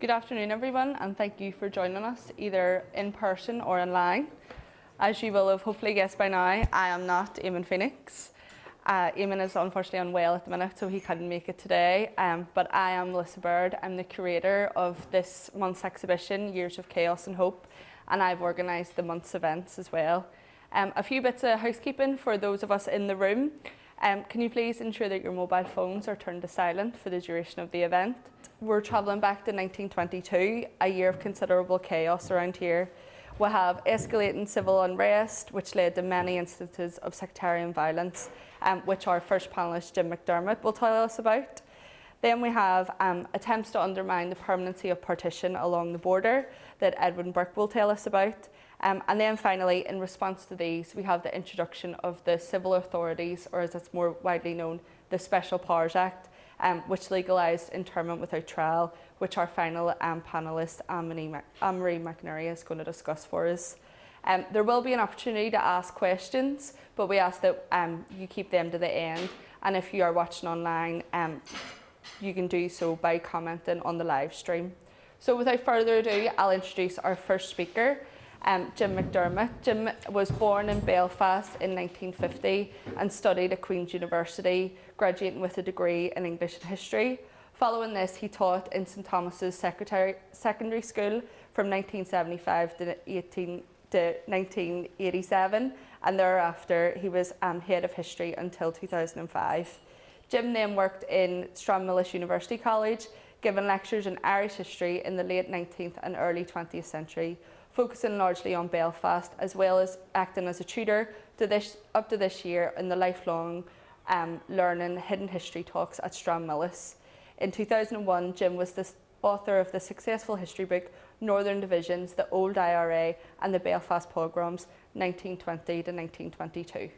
Good afternoon, everyone, and thank you for joining us either in person or online. As you will have hopefully guessed by now, I am not Eamon Phoenix. Eamon is unfortunately unwell at the minute, so he couldn't make it today. But I am Melissa Baird. I'm the curator of this month's exhibition, Years of Chaos and Hope, and I've organised the month's events as well. A few bits of housekeeping for those of us in the room. Can you please ensure that your mobile phones are turned to silent for the duration of the event? We're travelling back to 1922, a year of considerable chaos around here. We have escalating civil unrest, which led to many instances of sectarian violence, which our first panellist, Jim McDermott, will tell us about. Then we have attempts to undermine the permanency of partition along the border that Edward Burke will tell us about. And then finally, in response to these, we have the introduction of the civil authorities, or as it's more widely known, the Special Powers Act, which legalised internment without trial, which our final panellist, Anne-Marie McInerney, is going to discuss for us. There will be an opportunity to ask questions, but we ask that you keep them to the end. And if you are watching online, you can do so by commenting on the live stream. So without further ado, I'll introduce our first speaker, Jim McDermott. Jim was born in Belfast in 1950 and studied at Queen's University, graduating with a degree in English and History. Following this, he taught in St Thomas's Secondary School from 1975 to 1987, and thereafter he was head of history until 2005. Jim then worked in Stranmillis University College, giving lectures in Irish history in the late 19th and early 20th century, focusing largely on Belfast, as well as acting as a tutor up to this year in the lifelong learning hidden history talks at Stranmillis. In 2001, Jim was the author of the successful history book Northern Divisions, the Old IRA and the Belfast Pogroms, 1920 to 1922.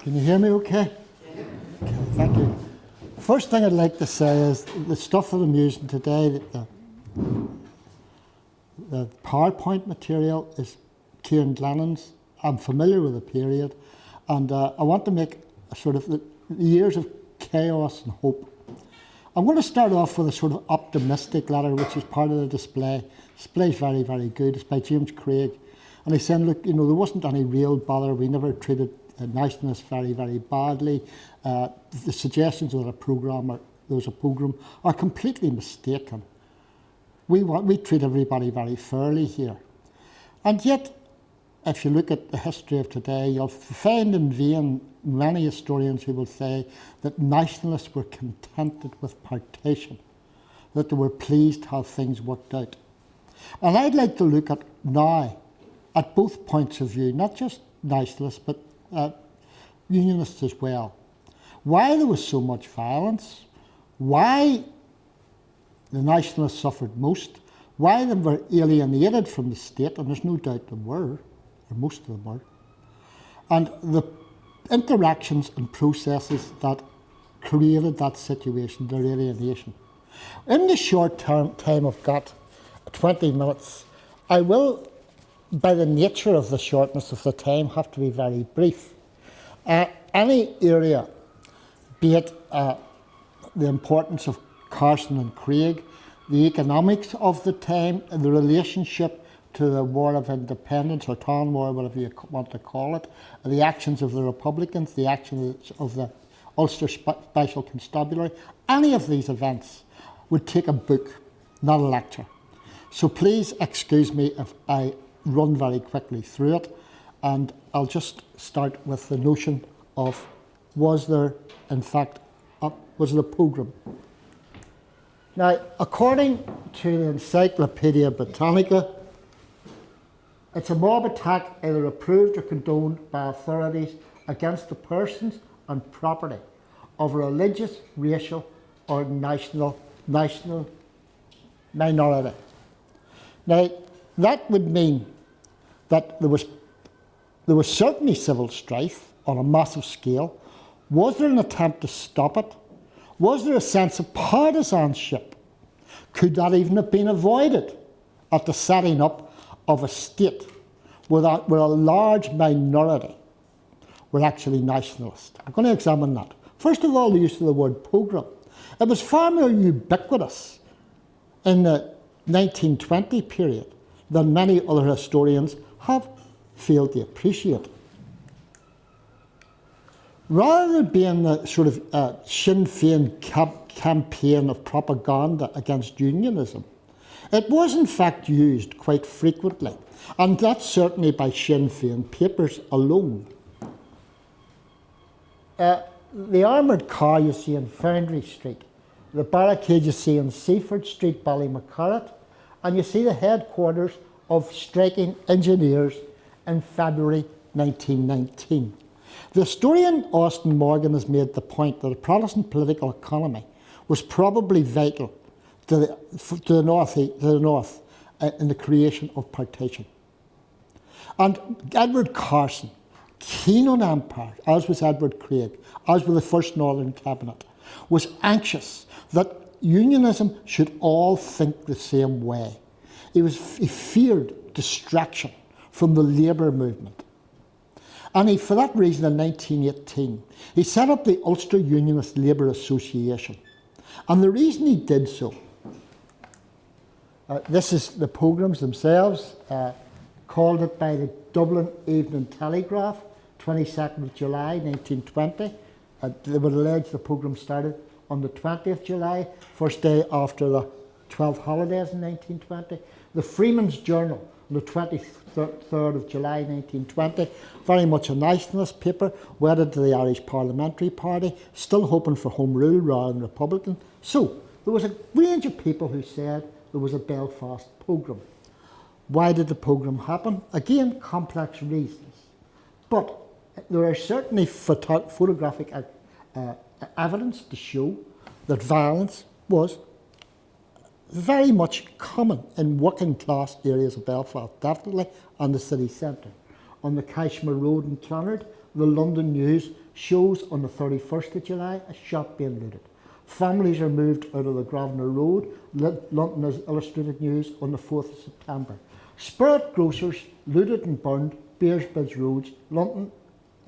Can you hear me okay? Okay, thank you. First thing I'd like to say is the stuff that I'm using today, the PowerPoint material is Kieran Glennon's. I'm familiar with the period, and I want to make a sort of the years of chaos and hope. I'm going to start off with a sort of optimistic letter, which is part of the display. The display is very, very good. It's by James Craig. And he's saying, look, there wasn't any real bother. We never treated nationalists very, very badly. The suggestions of there was a pogrom are completely mistaken. We treat everybody very fairly here. And yet, if you look at the history of today, you'll find in vain many historians who will say that nationalists were contented with partition, that they were pleased how things worked out. And I'd like to look at now at both points of view, not just nationalists, but unionists as well. Why there was so much violence, why the nationalists suffered most, why they were alienated from the state, and there's no doubt they were, or most of them were, and the interactions and processes that created that situation, their alienation. In the short time I've got, 20 minutes, I will, by the nature of the shortness of the time, have to be very brief. Any area, be it the importance of Carson and Craig, the economics of the time, the relationship to the War of Independence or Town War, whatever you want to call it, the actions of the Republicans, the actions of the Ulster Special Constabulary, any of these events would take a book, not a lecture. So please excuse me if I run very quickly through it, and I'll just start with the notion of was there a pogrom? Now, according to the Encyclopedia Britannica, it's a mob attack either approved or condoned by authorities against the persons and property of a religious, racial or national minority. Now, that would mean that there was certainly civil strife on a massive scale. Was there an attempt to stop it? Was there a sense of partisanship? Could that even have been avoided at the setting up of a state where a large minority were actually nationalist? I'm going to examine that. First of all, the use of the word pogrom. It was far more ubiquitous in the 1920 period than many other historians have failed to appreciate. Rather than being a sort of Sinn Féin campaign of propaganda against unionism, it was in fact used quite frequently, and that's certainly by Sinn Féin papers alone. The armoured car you see in Foundry Street, the barricade you see on Seaford Street, Ballymacarrat, and you see the headquarters of striking engineers in February 1919. The historian Austin Morgan has made the point that a Protestant political economy was probably vital to the north in the creation of partition. And Edward Carson, keen on empire, as was Edward Craig, as was the first Northern Cabinet, was anxious that unionism should all think the same way. He feared distraction from the labour movement. And for that reason, in 1918, he set up the Ulster Unionist Labour Association. And the reason he did so, this is the pogroms themselves, called it by the Dublin Evening Telegraph, 22nd of July 1920. They would allege the pogrom started on the 20th of July, first day after the 12 holidays in 1920. The Freeman's Journal, on the 23rd of July 1920, very much a nationalist paper, wedded to the Irish Parliamentary Party, still hoping for home rule rather than Republican. So, there was a range of people who said there was a Belfast pogrom. Why did the pogrom happen? Again, complex reasons. But there are certainly photographic evidence to show that violence was very much common in working class areas of Belfast, definitely, and the city centre. On the Cashmere Road in Clonard, the London News shows on the 31st of July a shop being looted. Families are moved out of the Grosvenor Road. London has Illustrated News on the 4th of September. Spirit grocers looted and burned Beersbridge Roads, London,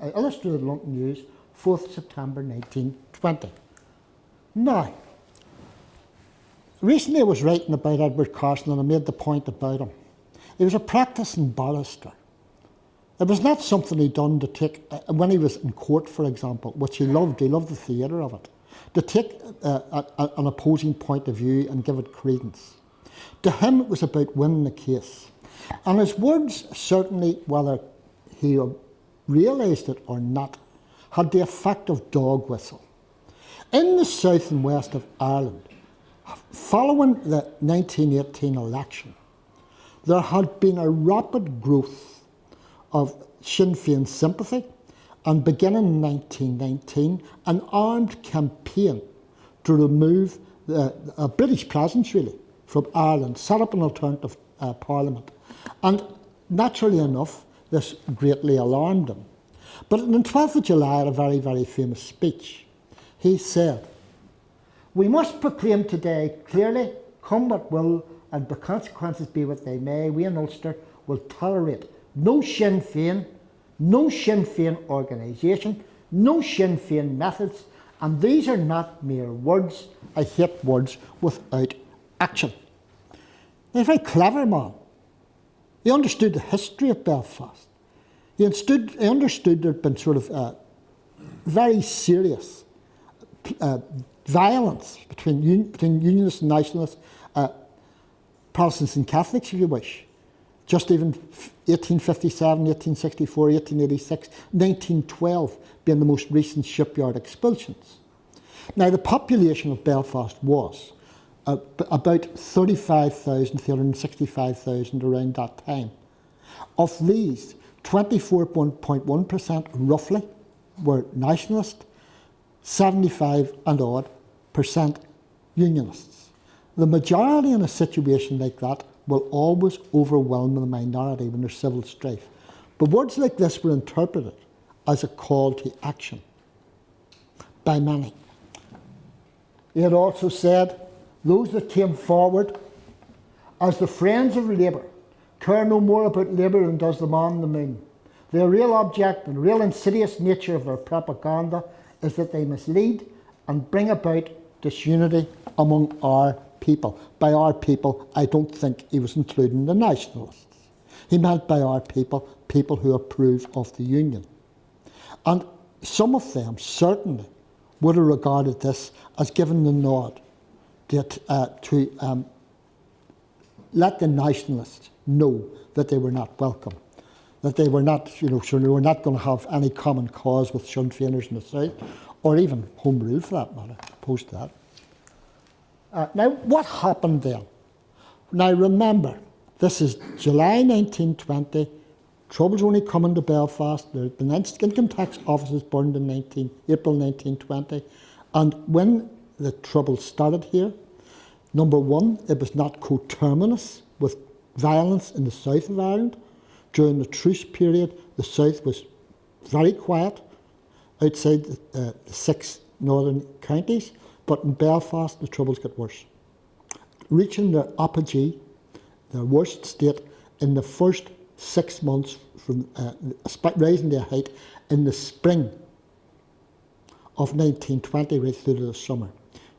Illustrated London News, 4th of September 1920. Now, recently I was writing about Edward Carson and I made the point about him. He was a practising barrister. It was not something he'd done to take, when he was in court, for example, which he loved the theatre of it, to take an opposing point of view and give it credence. To him, it was about winning the case. And his words, certainly, whether he realised it or not, had the effect of dog whistle. In the south and west of Ireland, following the 1918 election, there had been a rapid growth of Sinn Féin sympathy, and beginning in 1919, an armed campaign to remove a British presence, really, from Ireland, set up an alternative parliament. And naturally enough, this greatly alarmed him. But on the 12th of July, at a very, very famous speech, he said, "We must proclaim today clearly, come what will, and the consequences be what they may, we in Ulster will tolerate no Sinn Féin organisation, no Sinn Féin methods, and these are not mere words. I hate words without action." He's a very clever man. He understood the history of Belfast. He understood there had been sort of very serious violence between Unionists and Nationalists, Protestants and Catholics, if you wish. Just even 1857, 1864, 1886, 1912 being the most recent shipyard expulsions. Now, the population of Belfast was about 35,000, 365,000 around that time. Of these, 24.1% roughly were nationalist, 75 and odd % unionists. The majority in a situation like that will always overwhelm the minority when there's civil strife. But words like this were interpreted as a call to action by many. He had also said those that came forward as the friends of Labour care no more about Labour than does the man on the moon. The real object and real insidious nature of their propaganda is that they mislead and bring about disunity among our people. By our people, I don't think he was including the nationalists. He meant by our people, people who approve of the Union. And some of them certainly would have regarded this as giving the nod to let the nationalists know that they were not welcome, that they were not, sure they were not going to have any common cause with Sinn Féiners in the South, or even Home Rule for that matter, opposed to that. Now, what happened then? Now, remember, this is July 1920. Trouble's only coming to Belfast. The income tax office was burned in April 1920. And when the Troubles started here, number one, it was not coterminous with violence in the south of Ireland. During the truce period, the south was very quiet outside the 6 northern counties, but in Belfast the Troubles got worse, reaching their apogee, their worst state, in the first 6 months, from rising to a height in the spring of 1920 right through to the summer.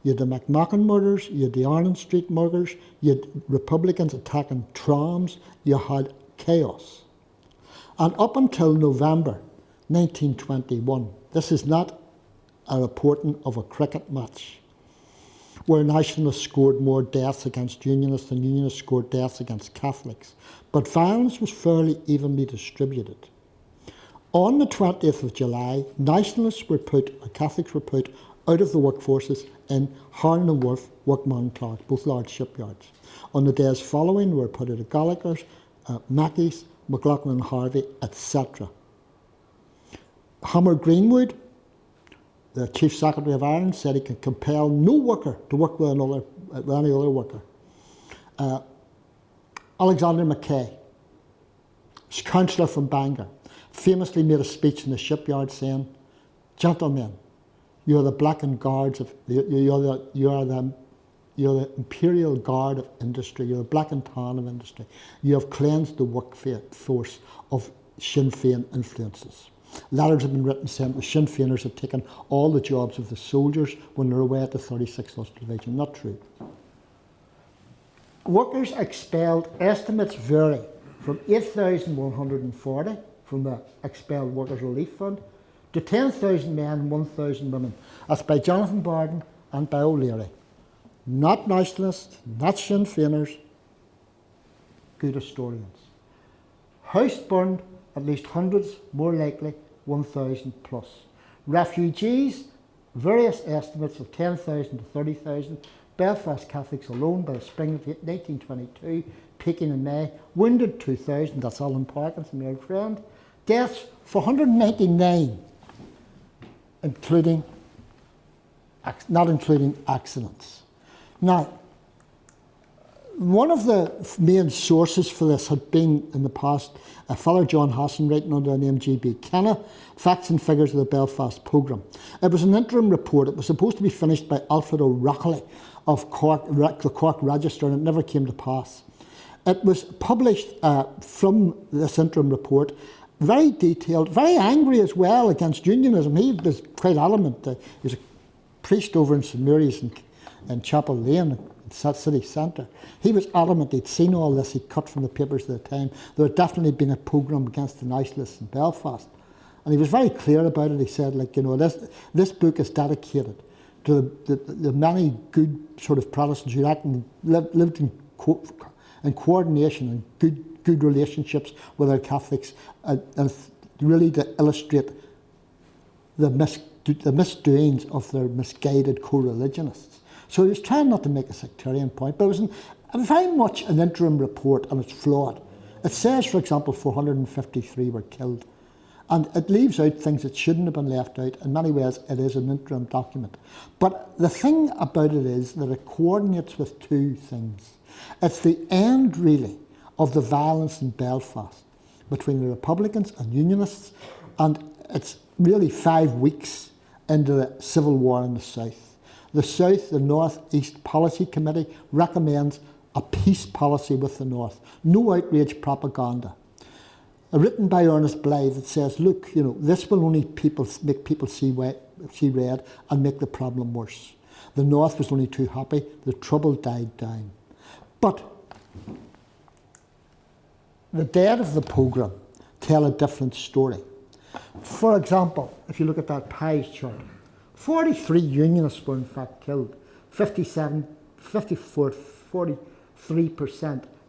You had the McMahon murders, you had the Arnon Street murders, you had Republicans attacking trams, you had chaos. And up until November 1921, this is not a reporting of a cricket match where nationalists scored more deaths against unionists than unionists scored deaths against Catholics. But violence was fairly evenly distributed. On the 20th of July, Catholics were put out of the workforces in Harn and Wharf, Workman and Clark, both large shipyards. On the days following, they were put out of Gallagher's, Mackey's, McLaughlin and Harvey, etc. Hammer Greenwood, the Chief Secretary of Ireland, said he could compel no worker to work with any other worker. Alexander Mackay, councillor from Bangor, famously made a speech in the shipyard saying, "Gentlemen, you are the blackened guards of you are the imperial guard of industry. You're the black and tan of industry. You have cleansed the workforce of Sinn Féin influences." Letters have been written saying the Sinn Féiners have taken all the jobs of the soldiers when they're away at the 36th Ulster Division. Not true. Workers expelled, estimates vary from 8,140 from the Expelled Workers Relief Fund to 10,000 men and 1,000 women. That's by Jonathan Barden and by O'Leary. Not nationalists, not Sinn Féiners, good historians. House burned, at least hundreds, more likely 1,000 plus. Refugees, various estimates of 10,000 to 30,000. Belfast Catholics alone by the spring of 1922, peaking in May. Wounded 2,000, that's Alan Parkins, my old friend. Deaths 499, not including accidents. Now, one of the main sources for this had been in the past a fellow John Hassan writing under the name G.B. Kenna, Facts and Figures of the Belfast Programme. It was an interim report. It was supposed to be finished by Alfred O'Rourke of Cork, the Cork Register, and it never came to pass. It was published from this interim report, very detailed, very angry as well against unionism. He was quite adamant. He was a priest over in St Mary's in Chapel Lane, city centre. He was adamant he'd seen all this, he'd cut from the papers at the time. There had definitely been a programme against the nationalists in Belfast. And he was very clear about it. He said, this book is dedicated to the many good sort of Protestants who lived in coordination and good relationships with our Catholics, and really to illustrate the misdoings of their misguided co-religionists. So he was trying not to make a sectarian point, but it was very much an interim report, and it's flawed. It says, for example, 453 were killed, and it leaves out things that shouldn't have been left out. In many ways, it is an interim document. But the thing about it is that it coordinates with two things. It's the end, really, of the violence in Belfast between the Republicans and Unionists, and it's really 5 weeks into the civil war in the south. The South, the North East Policy Committee recommends a peace policy with the North. No outrage propaganda. Written by Ernest Blythe that says, look, this will only make people see red and make the problem worse. The North was only too happy. The trouble died down. But the dead of the programme tell a different story. For example, if you look at that pie chart, 43 Unionists were in fact killed, 43%,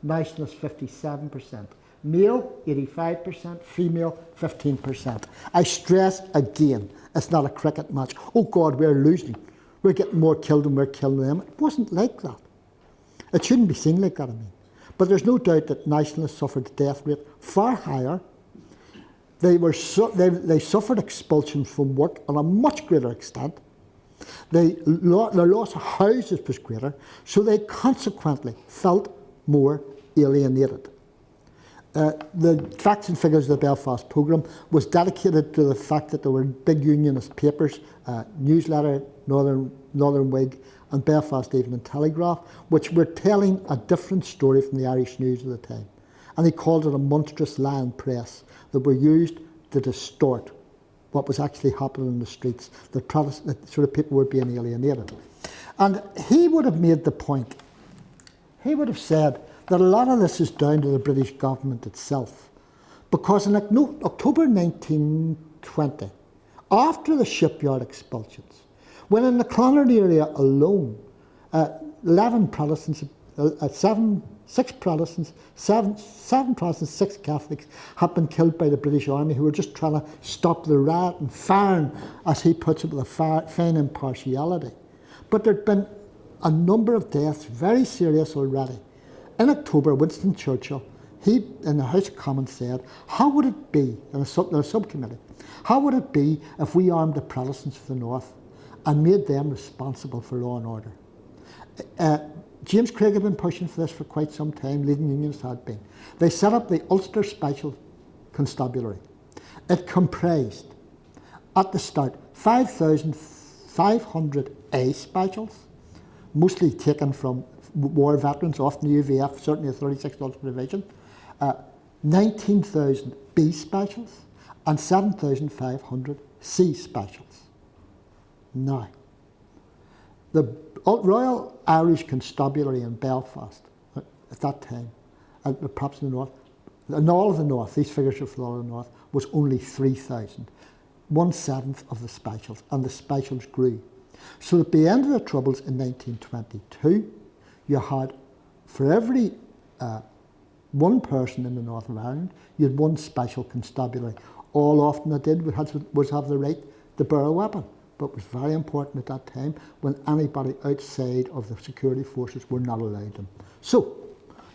Nationalists 57%, male 85%, female 15%. I stress again, it's not a cricket match. Oh God, we're losing. We're getting more killed than we're killing them. It wasn't like that. It shouldn't be seen like that, I mean. But there's no doubt that Nationalists suffered a death rate far higher. They suffered expulsion from work on a much greater extent. Their loss of houses was greater, so they consequently felt more alienated. The facts and figures of the Belfast programme was dedicated to the fact that there were big unionist papers, Newsletter, Northern Whig, and Belfast Evening Telegraph, which were telling a different story from the Irish news of the time. And he called it a monstrous lying press that were used to distort what was actually happening in the streets, that sort of people were being alienated. And he would have made the point, he would have said that a lot of this is down to the British government itself. Because in October 1920, after the shipyard expulsions, when in the Clonard area alone, 11 Protestants, 6 Protestants, 6 Catholics had been killed by the British Army, who were just trying to stop the riot and firing, as he puts it, with a fine impartiality. But there'd been a number of deaths, very serious already. In October, Winston Churchill, he, in the House of Commons, said, how would it be, in a subcommittee, how would it be if we armed the Protestants of the North and made them responsible for law and order? James Craig had been pushing for this for quite some time, leading unionists had been. They set up the Ulster Special Constabulary. It comprised, at the start, 5,500 A specials, mostly taken from war veterans, often the UVF, certainly the 36th Ulster Division, 19,000 B specials, and 7,500 C specials. Now, the Royal Irish Constabulary in Belfast at that time, and perhaps in the North, in all of the North, these figures are for all of the North, was only 3,000, 1/7 of the specials, and the specials grew. So at the end of the Troubles in 1922, you had, for every one person in the north of Ireland, you had one special constabulary. All often they did was have the right to bear a weapon, but it was very important at that time when anybody outside of the security forces were not allowed them. So,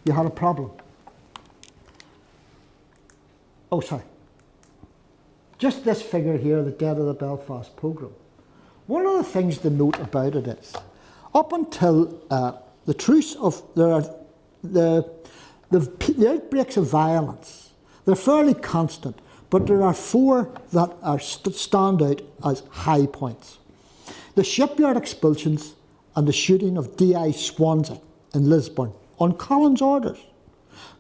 you had a problem. Oh, sorry. Just this figure here, the dead of the Belfast programme. One of the things to note about it is, up until the truce of the outbreaks of violence, they're fairly constant, but there are 4 that are stand out as high points. The shipyard expulsions and the shooting of D.I. Swansea in Lisburn on Collins' orders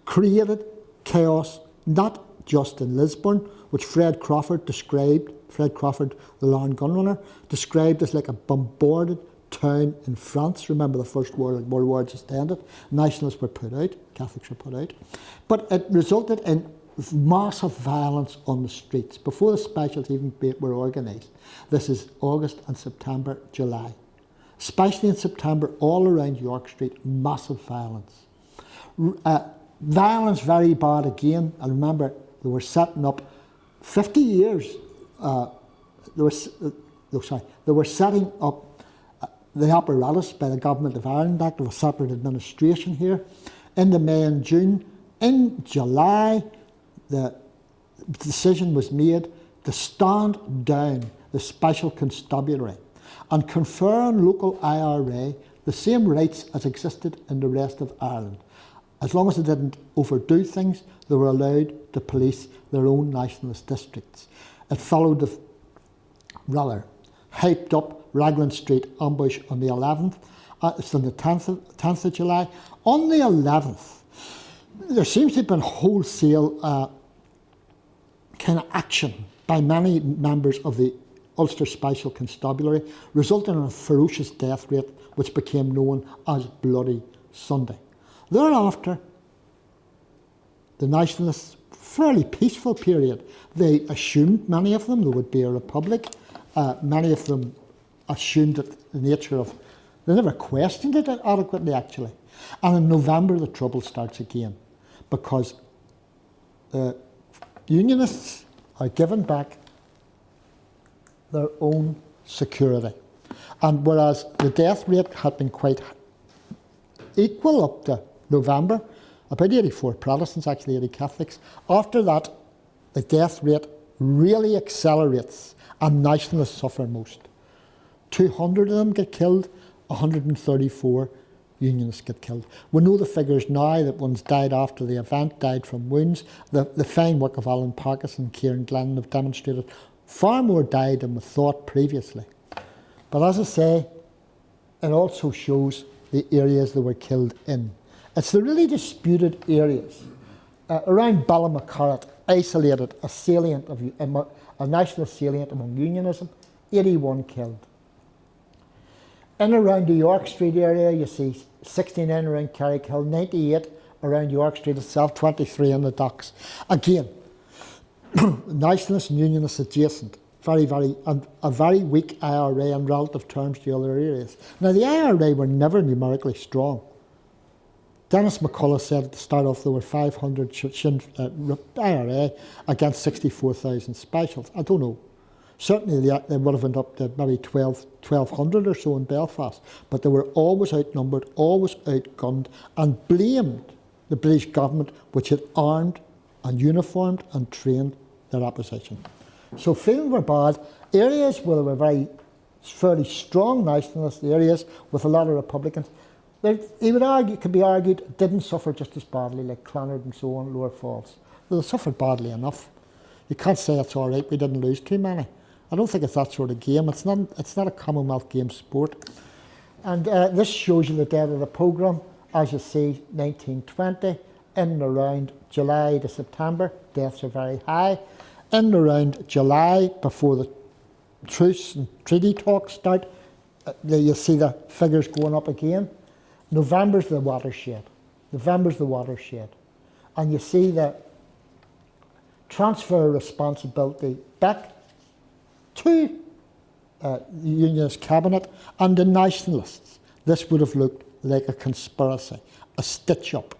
created chaos, not just in Lisburn, which Fred Crawford, the Larne gunrunner, described as like a bombarded town in France. Remember the First World War just ended. Nationalists were put out, Catholics were put out. But it resulted in massive violence on the streets before the specials even were organised. This is August and September, July. Especially in September, all around York Street, massive violence. Violence very bad again. I remember they were setting up 50 years. They were setting up the apparatus by the Government of Ireland Act of a separate administration here. Into May and June. In July, the decision was made to stand down the Special Constabulary and confer on local IRA the same rights as existed in the rest of Ireland. As long as they didn't overdo things, they were allowed to police their own nationalist districts. It followed hyped up Raglan Street ambush on the 11th. It's on the 10th of July. On the 11th, there seems to have been wholesale kind of action by many members of the Ulster Special Constabulary, resulting in a ferocious death rate which became known as Bloody Sunday. Thereafter, the Nationalists, fairly peaceful period, they assumed, many of them, there would be a republic. Many of them assumed that the nature of, they never questioned it adequately actually. And in November the trouble starts again, because the Unionists are given back their own security. And whereas the death rate had been quite equal up to November, about 84 Protestants, actually 80 Catholics, after that the death rate really accelerates and Nationalists suffer most. 200 of them get killed, 134 Unionists get killed. We know the figures now that ones died after the event, died from wounds. The fine work of Alan Parkes and Kieran Glennon have demonstrated far more died than we thought previously. But as I say, it also shows the areas they were killed in. It's the really disputed areas. Around Ballymacarrat, isolated, a salient of a nationalist salient among Unionism, 81 killed. In around the York Street area, you see 69 around Carrickhill, 98 around York Street itself, 23 in the docks. Again, Nationalists and Unionists adjacent, and a very weak IRA in relative terms to other areas. Now, the IRA were never numerically strong. Dennis McCullough said at the start off there were 500 IRA against 64,000 specials. I don't know. Certainly they would have ended up to maybe 1,200 or so in Belfast. But they were always outnumbered, always outgunned, and blamed the British government, which had armed and uniformed and trained their opposition. So feeling were bad. Areas where there were fairly strong nationalist areas with a lot of Republicans, could be argued, didn't suffer just as badly, like Clonard and so on, Lower Falls. They suffered badly enough. You can't say it's all right, we didn't lose too many. I don't think it's that sort of game. It's not a Commonwealth Games sport. And this shows you the date of the programme. As you see, 1920, in and around July to September, deaths are very high. In and around July, before the truce and treaty talks start, you see the figures going up again. November's the watershed. And you see the transfer of responsibility back to the Unionist cabinet and the Nationalists. This would have looked like a conspiracy, a stitch-up.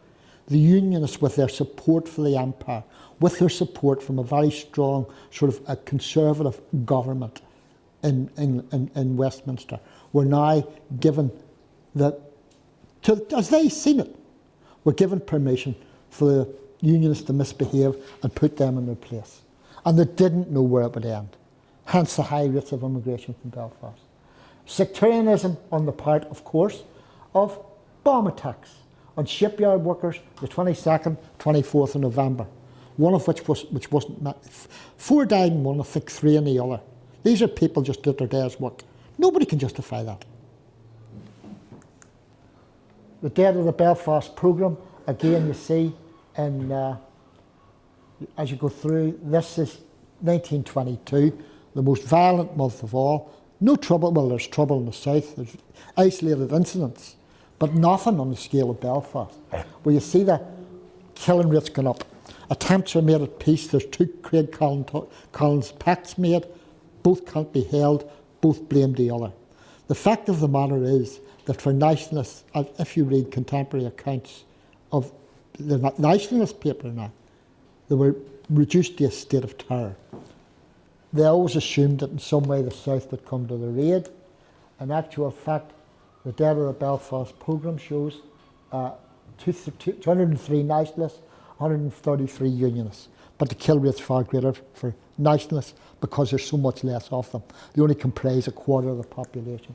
The Unionists, with their support for the Empire, with their support from a very strong sort of a conservative government in Westminster, were now given as they seen it, were given permission for the Unionists to misbehave and put them in their place. And they didn't know where it would end. Hence the high rates of immigration from Belfast. Sectarianism on the part, of course, of bomb attacks on shipyard workers the 22nd, 24th of November. One of which wasn't met. 4 died in one, I think 3 in the other. These are people just did their day's work. Nobody can justify that. The date of the Belfast programme, again you see, as you go through, this is 1922, the most violent month of all. No trouble, well there's trouble in the south, there's isolated incidents, but nothing on the scale of Belfast. Where you see the killing rates going up. Attempts are made at peace, there's 2 Craig Collins pacts made, both can't be held, both blame the other. The fact of the matter is that for Nationalists, if you read contemporary accounts of the Nationalist paper now, they were reduced to a state of terror. They always assumed that in some way the South would come to their aid. In actual fact, the date of the Belfast programme shows 203 Nationalists, 133 Unionists. But the kill rate's far greater for Nationalists because there's so much less of them. They only comprise a quarter of the population.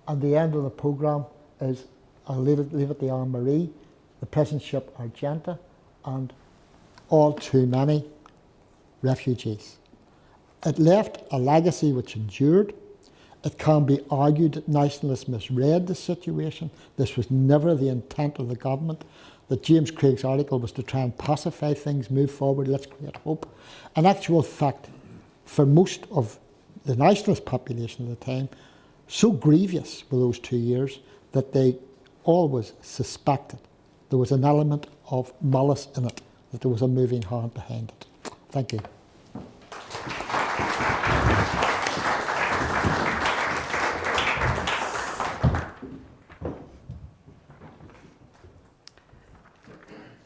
And the end of the programme is, I'll leave it to Anne Marie, the prison ship Argenta, and all too many refugees. It left a legacy which endured. It can be argued that nationalists misread the situation. This was never the intent of the government. That James Craig's article was to try and pacify things, move forward, let's create hope. In actual fact, for most of the nationalist population at the time, so grievous were those 2 years that they always suspected there was an element of malice in it, that there was a moving hand behind it. Thank you.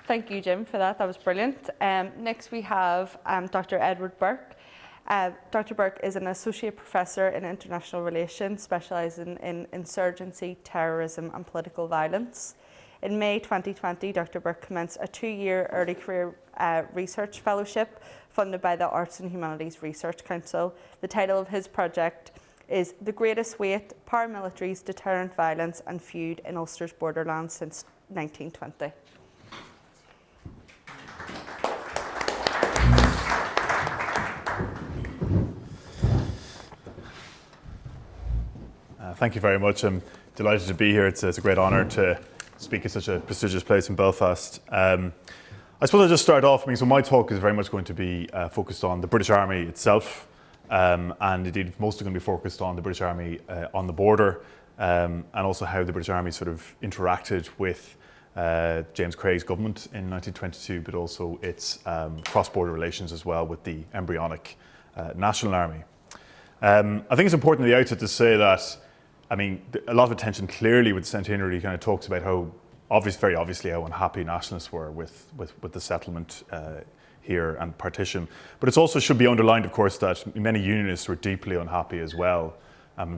Thank you, Jim, for that. That was brilliant. Next, we have Dr. Edward Burke. Dr. Burke is an associate professor in international relations, specialising in insurgency, terrorism and political violence. In May 2020, Dr. Burke commenced a 2-year early career research fellowship funded by the Arts and Humanities Research Council. The title of his project is The Greatest Weight, Paramilitaries, Deterrent Violence and Feud in Ulster's Borderlands since 1920. Thank you very much. I'm delighted to be here. It's a great honour to speak at such a prestigious place in Belfast. I suppose I'll just start off. So my talk is very much going to be focused on the British Army itself, and indeed mostly going to be focused on the British Army on the border, and also how the British Army sort of interacted with James Craig's government in 1922, but also its cross-border relations as well with the embryonic National Army. I think it's important at the outset to say that, I mean, a lot of attention clearly with the centenary kind of talks about how very obviously how unhappy nationalists were with the settlement here and partition. But it also should be underlined, of course, that many unionists were deeply unhappy as well,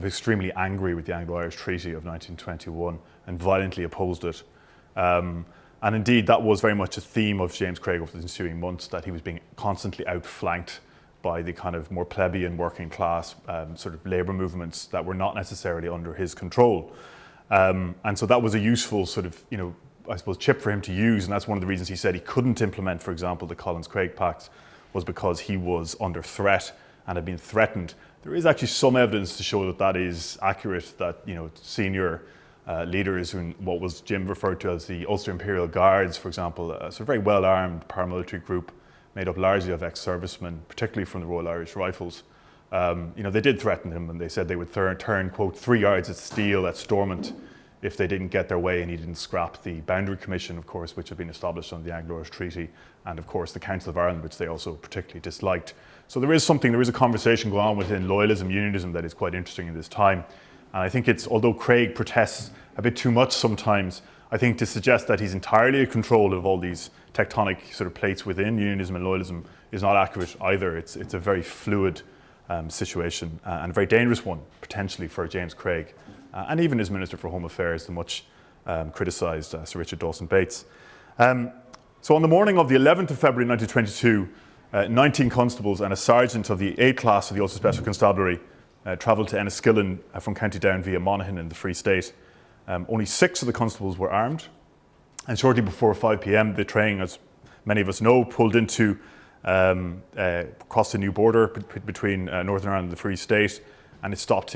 extremely angry with the Anglo-Irish Treaty of 1921 and violently opposed it. And indeed, that was very much a theme of James Craig over the ensuing months, that he was being constantly outflanked by the kind of more plebeian working class sort of labour movements that were not necessarily under his control. And so that was a useful sort of, I suppose, chip for him to use. And that's one of the reasons he said he couldn't implement, for example, the Collins-Craig Pact, was because he was under threat and had been threatened. There is actually some evidence to show that that is accurate, that, senior leaders in what was Jim referred to as the Ulster Imperial Guards, for example, a sort of very well-armed paramilitary group made up largely of ex-servicemen, particularly from the Royal Irish Rifles. They did threaten him, and they said they would turn, quote, 3 yards of steel at Stormont if they didn't get their way and he didn't scrap the Boundary Commission, of course, which had been established under the Anglo-Irish Treaty, and of course the Council of Ireland, which they also particularly disliked. So there is a conversation going on within loyalism, unionism that is quite interesting in this time. And I think although Craig protests a bit too much sometimes, I think to suggest that he's entirely in control of all these tectonic sort of plates within unionism and loyalism is not accurate either. It's a very fluid situation and a very dangerous one, potentially, for James Craig and even his Minister for Home Affairs, the much criticised Sir Richard Dawson-Bates. So on the morning of the 11th of February 1922, 19 constables and a sergeant of the 8th class of the Ulster Special Constabulary travelled to Enniskillen from County Down via Monaghan in the Free State. Only 6 of the constables were armed, and shortly before 5 p.m, the train, as many of us know, pulled into crossed the new border between Northern Ireland and the Free State, and it stopped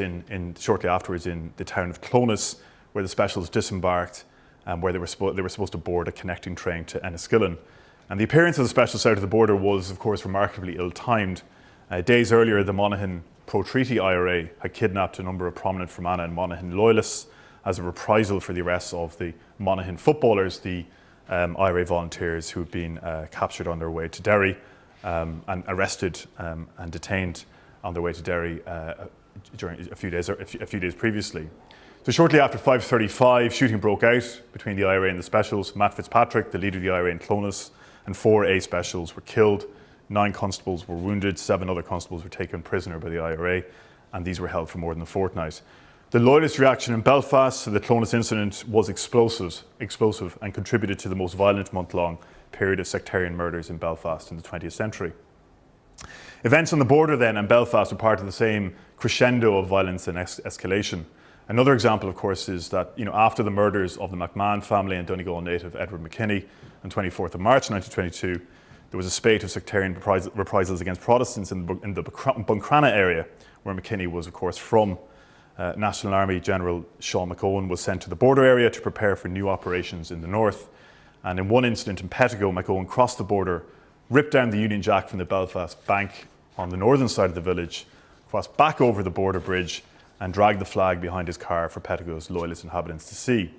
shortly afterwards in the town of Clones, where the specials disembarked, and where they were supposed to board a connecting train to Enniskillen. And the appearance of the specials south of the border was, of course, remarkably ill-timed. Days earlier, the Monaghan pro-treaty IRA had kidnapped a number of prominent Fermanagh and Monaghan loyalists as a reprisal for the arrest of the Monaghan footballers, the IRA volunteers who had been captured on their way to Derry and arrested and detained on their way to Derry during a few days previously. So shortly after 5:35, shooting broke out between the IRA and the specials. Matt Fitzpatrick, the leader of the IRA in Clones, and 4 A specials were killed. 9 constables were wounded. 7 other constables were taken prisoner by the IRA, and these were held for more than a fortnight. The Loyalist reaction in Belfast to the Clones incident was explosive and contributed to the most violent month-long period of sectarian murders in Belfast in the 20th century. Events on the border then and Belfast were part of the same crescendo of violence and escalation. Another example, of course, is that after the murders of the McMahon family and Donegal native Edward McInerney on 24th of March 1922, there was a spate of sectarian reprisals against Protestants in the Buncrana area, where McInerney was, of course, from. National Army General Sean McOwen was sent to the border area to prepare for new operations in the north. And in one incident in Pettigo, McOwen crossed the border, ripped down the Union Jack from the Belfast Bank on the northern side of the village, crossed back over the border bridge and dragged the flag behind his car for Pettigo's loyalist inhabitants to see.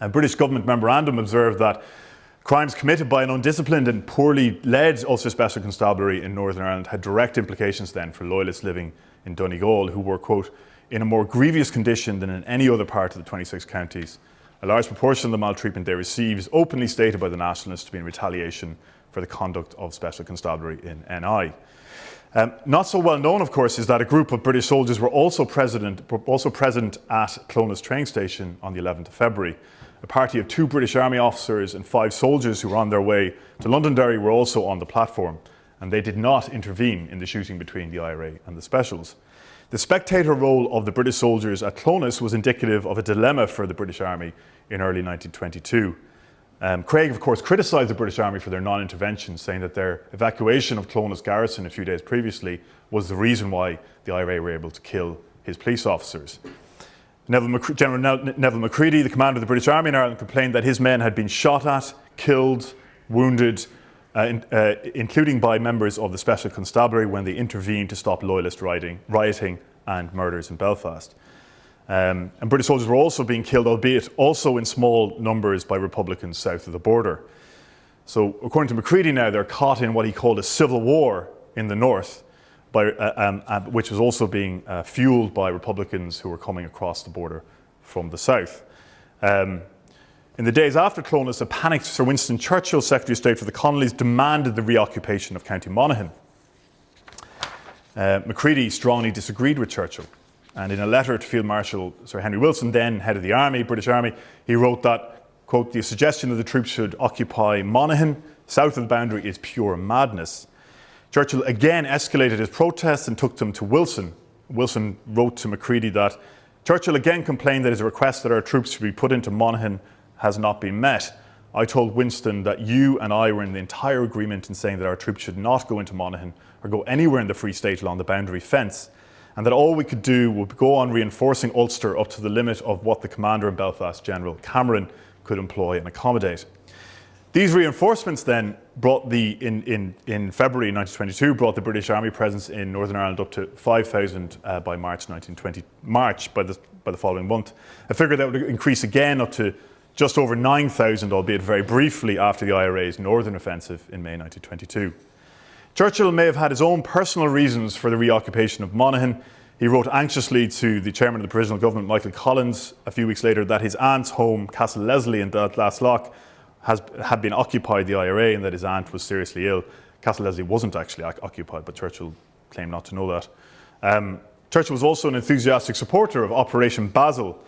A British government memorandum observed that crimes committed by an undisciplined and poorly led Ulster Special Constabulary in Northern Ireland had direct implications then for loyalists living in Donegal, who were, quote, in a more grievous condition than in any other part of the 26 counties. A large proportion of the maltreatment they received is openly stated by the nationalists to be in retaliation for the conduct of Special Constabulary in NI. Not so well known, of course, is that a group of British soldiers were also present at Clonus train station on the 11th of February. A party of 2 British Army officers and 5 soldiers who were on their way to Londonderry were also on the platform, and they did not intervene in the shooting between the IRA and the Specials. The spectator role of the British soldiers at Clonus was indicative of a dilemma for the British Army in early 1922. Craig, of course, criticised the British Army for their non-intervention, saying that their evacuation of Clonus garrison a few days previously was the reason why the IRA were able to kill his police officers. General Neville Macready, the commander of the British Army in Ireland, complained that his men had been shot at, killed, wounded, including by members of the Special Constabulary when they intervened to stop loyalist rioting and murders in Belfast. And British soldiers were also being killed, albeit also in small numbers, by Republicans south of the border. So according to Macready now, they're caught in what he called a civil war in the north, which was also being fueled by Republicans who were coming across the border from the south. In the days after Clonus, a panicked Sir Winston Churchill, Secretary of State for the Conolys, demanded the reoccupation of County Monaghan. Macready strongly disagreed with Churchill, and in a letter to Field Marshal Sir Henry Wilson, then head of the Army, British Army, he wrote that, quote, the suggestion that the troops should occupy Monaghan, south of the boundary, is pure madness. Churchill again escalated his protests and took them to Wilson. Wilson wrote to Macready that Churchill again complained that his request that our troops should be put into Monaghan has not been met. I told Winston that you and I were in the entire agreement in saying that our troops should not go into Monaghan or go anywhere in the Free State along the boundary fence, and that all we could do would go on reinforcing Ulster up to the limit of what the commander in Belfast, General Cameron, could employ and accommodate. These reinforcements then brought in February 1922 brought the British Army presence in Northern Ireland up to 5,000 by March 1920. By the following month, a figure that would increase again up to just over 9,000, albeit very briefly, after the IRA's northern offensive in May 1922. Churchill may have had his own personal reasons for the reoccupation of Monaghan. He wrote anxiously to the chairman of the provisional government, Michael Collins, a few weeks later, that his aunt's home, Castle Leslie in Dallaslough, had been occupied by the IRA and that his aunt was seriously ill. Castle Leslie wasn't actually occupied, but Churchill claimed not to know that. Churchill was also an enthusiastic supporter of Operation Basil,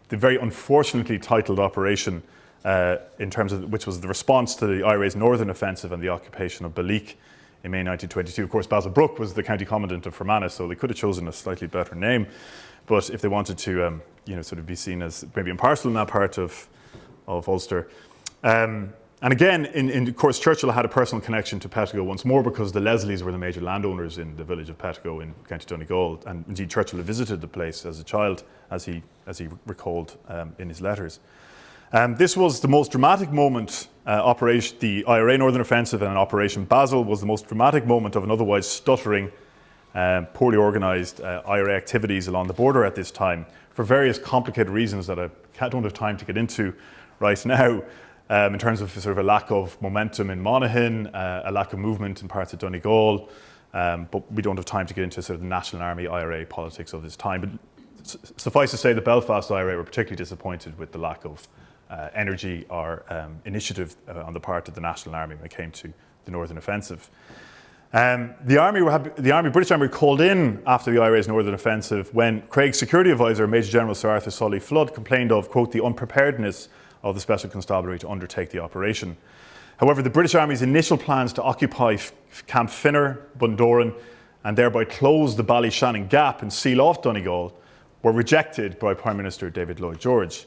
the very unfortunately titled operation, in terms of which was the response to the IRA's northern offensive and the occupation of Balleek in May 1922. Of course, Basil Brooke was the county commandant of Fermanagh, so they could have chosen a slightly better name. But if they wanted to, sort of be seen as maybe impartial in that part of Ulster. And again, of course, Churchill had a personal connection to Pettigo once more because the Leslies were the major landowners in the village of Pettigo in County Donegal, and indeed Churchill had visited the place as a child, as he recalled in his letters. This was the most dramatic moment. The IRA Northern Offensive and Operation Basil was the most dramatic moment of an otherwise stuttering, poorly organised IRA activities along the border at this time, for various complicated reasons that I don't have time to get into right now. In terms of sort of a lack of momentum in Monaghan, a lack of movement in parts of Donegal, but we don't have time to get into sort of the National Army IRA politics of this time. But suffice to say, the Belfast IRA were particularly disappointed with the lack of energy or initiative on the part of the National Army when it came to the Northern Offensive. The British Army called in after the IRA's Northern Offensive when Craig's security advisor, Major General Sir Arthur Solly Flood, complained of, quote, the unpreparedness of the Special Constabulary to undertake the operation. However, the British Army's initial plans to occupy Camp Finner, Bundoran, and thereby close the Ballyshannon Gap and seal off Donegal were rejected by Prime Minister David Lloyd George.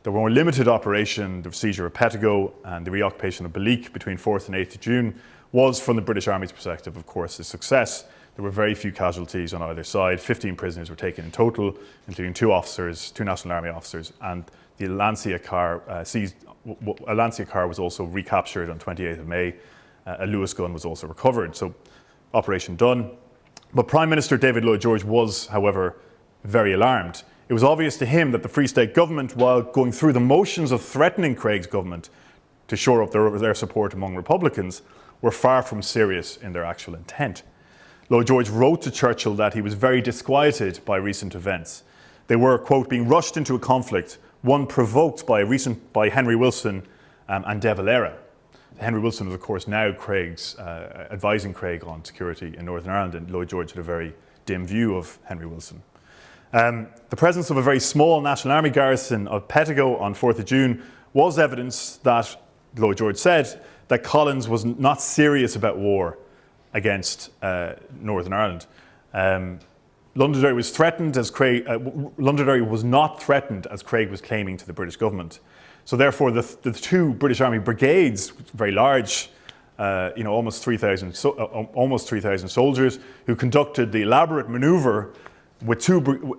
The more limited operation, the seizure of Pettigo and the reoccupation of Balleek between 4th and 8th of June was, from the British Army's perspective, of course, a success. There were very few casualties on either side. 15 prisoners were taken in total, including 2 officers, 2 National Army officers, and the Lancia car a Lancia car was also recaptured on 28th of May. A Lewis gun was also recovered. So, operation done. But Prime Minister David Lloyd George was, however, very alarmed. It was obvious to him that the Free State government, while going through the motions of threatening Craig's government to shore up their support among Republicans, were far from serious in their actual intent. Lloyd George wrote to Churchill that he was very disquieted by recent events. They were, quote, being rushed into a conflict, one provoked by Henry Wilson and De Valera. Henry Wilson was, of course, now advising Craig on security in Northern Ireland, and Lloyd George had a very dim view of Henry Wilson. The presence of a very small National Army garrison of Pettigo on 4th of June was evidence that, Lloyd George said, that Collins was not serious about war against Northern Ireland. Londonderry was threatened as Londonderry was not threatened as Craig was claiming to the British government. So therefore, the 2 British Army brigades, very large, almost 3,000 soldiers, who conducted the elaborate manoeuvre with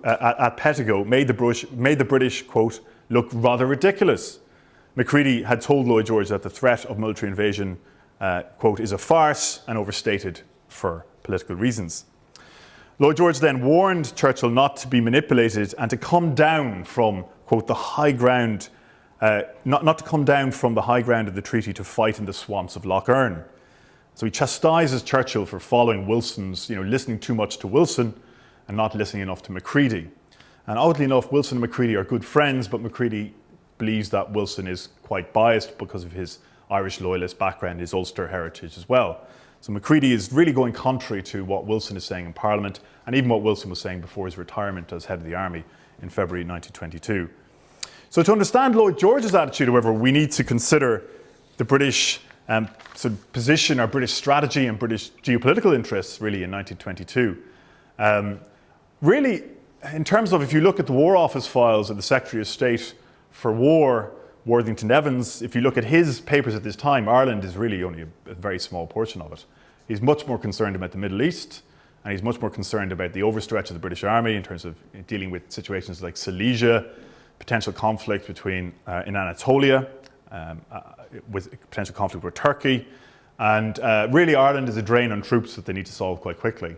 at Pettigo, made the British, quote, look rather ridiculous. Macready had told Lloyd George that the threat of military invasion, quote, is a farce and overstated for political reasons. Lloyd George then warned Churchill not to be manipulated and to come down from, quote, the high ground, not to come down from the high ground of the treaty to fight in the swamps of Lough Erne. So he chastises Churchill for following Wilson's, listening too much to Wilson and not listening enough to Macready. And oddly enough, Wilson and Macready are good friends, but Macready believes that Wilson is quite biased because of his Irish loyalist background, his Ulster heritage as well. So Macready is really going contrary to what Wilson is saying in Parliament, and even what Wilson was saying before his retirement as head of the army in February 1922. So to understand Lloyd George's attitude, however, we need to consider the British sort of position, our British strategy and British geopolitical interests really in 1922. Really, in terms of, if you look at the War Office files of the Secretary of State for War, Worthington Evans, if you look at his papers at this time, Ireland is really only a very small portion of it. He's much more concerned about the Middle East, and he's much more concerned about the overstretch of the British Army in terms of dealing with situations like Silesia, potential conflict between in Anatolia, with potential conflict with Turkey, and really Ireland is a drain on troops that they need to solve quite quickly.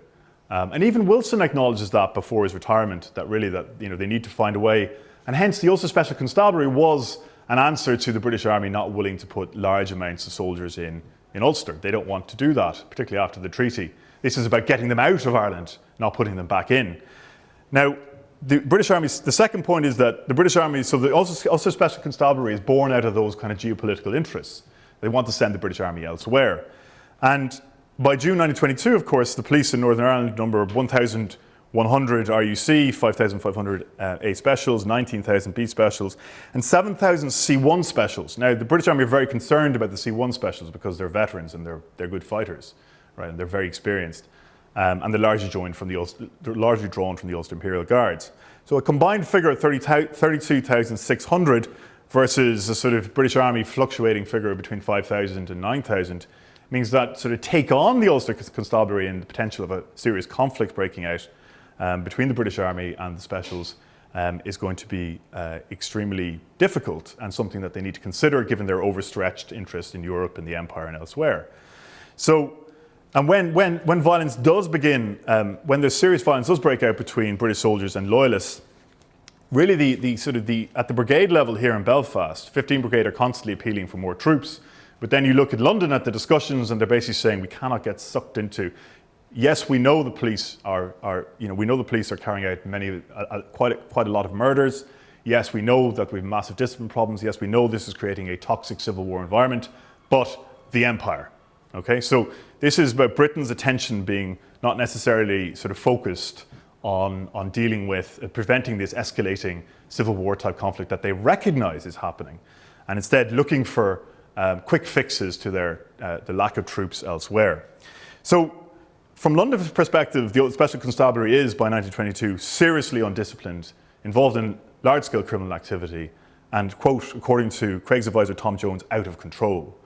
And even Wilson acknowledges that before his retirement, that really they need to find a way, and hence the Ulster Special Constabulary was an answer to the British Army not willing to put large amounts of soldiers in Ulster. They don't want to do that, particularly after the treaty. This is about getting them out of Ireland, not putting them back in. Now, the British Army, the second point is that the British Army, so the Ulster Special Constabulary is born out of those kind of geopolitical interests. They want to send the British Army elsewhere. And by June 1922, of course, the police in Northern Ireland number 1,100 RUC, 5,500 A Specials, 19,000 B Specials, and 7,000 C1 Specials. Now, the British Army are very concerned about the C1 Specials because they're veterans and they're good fighters, right? And they're very experienced. And they're largely drawn from the Ulster Imperial Guards. So a combined figure of 32,600 versus a sort of British Army fluctuating figure between 5,000 and 9,000 means that sort of take on the Ulster Constabulary and the potential of a serious conflict breaking out between the British Army and the Specials is going to be extremely difficult, and something that they need to consider given their overstretched interest in Europe and the Empire and elsewhere. So, and when violence does begin, when there's serious violence does break out between British soldiers and loyalists, really at the brigade level here in Belfast, 15 Brigade are constantly appealing for more troops. But then you look at London at the discussions, and they're basically saying we cannot get sucked into. Yes, we know the police are carrying out quite a lot of murders. Yes, we know that we have massive discipline problems. Yes, we know this is creating a toxic civil war environment. But the Empire, okay. So this is about Britain's attention being not necessarily sort of focused on dealing with preventing this escalating civil war type conflict that they recognise is happening, and instead looking for quick fixes to the lack of troops elsewhere. So, from London's perspective, the Special Constabulary is, by 1922, seriously undisciplined, involved in large-scale criminal activity, and, quote, according to Craig's advisor Tom Jones, out of control.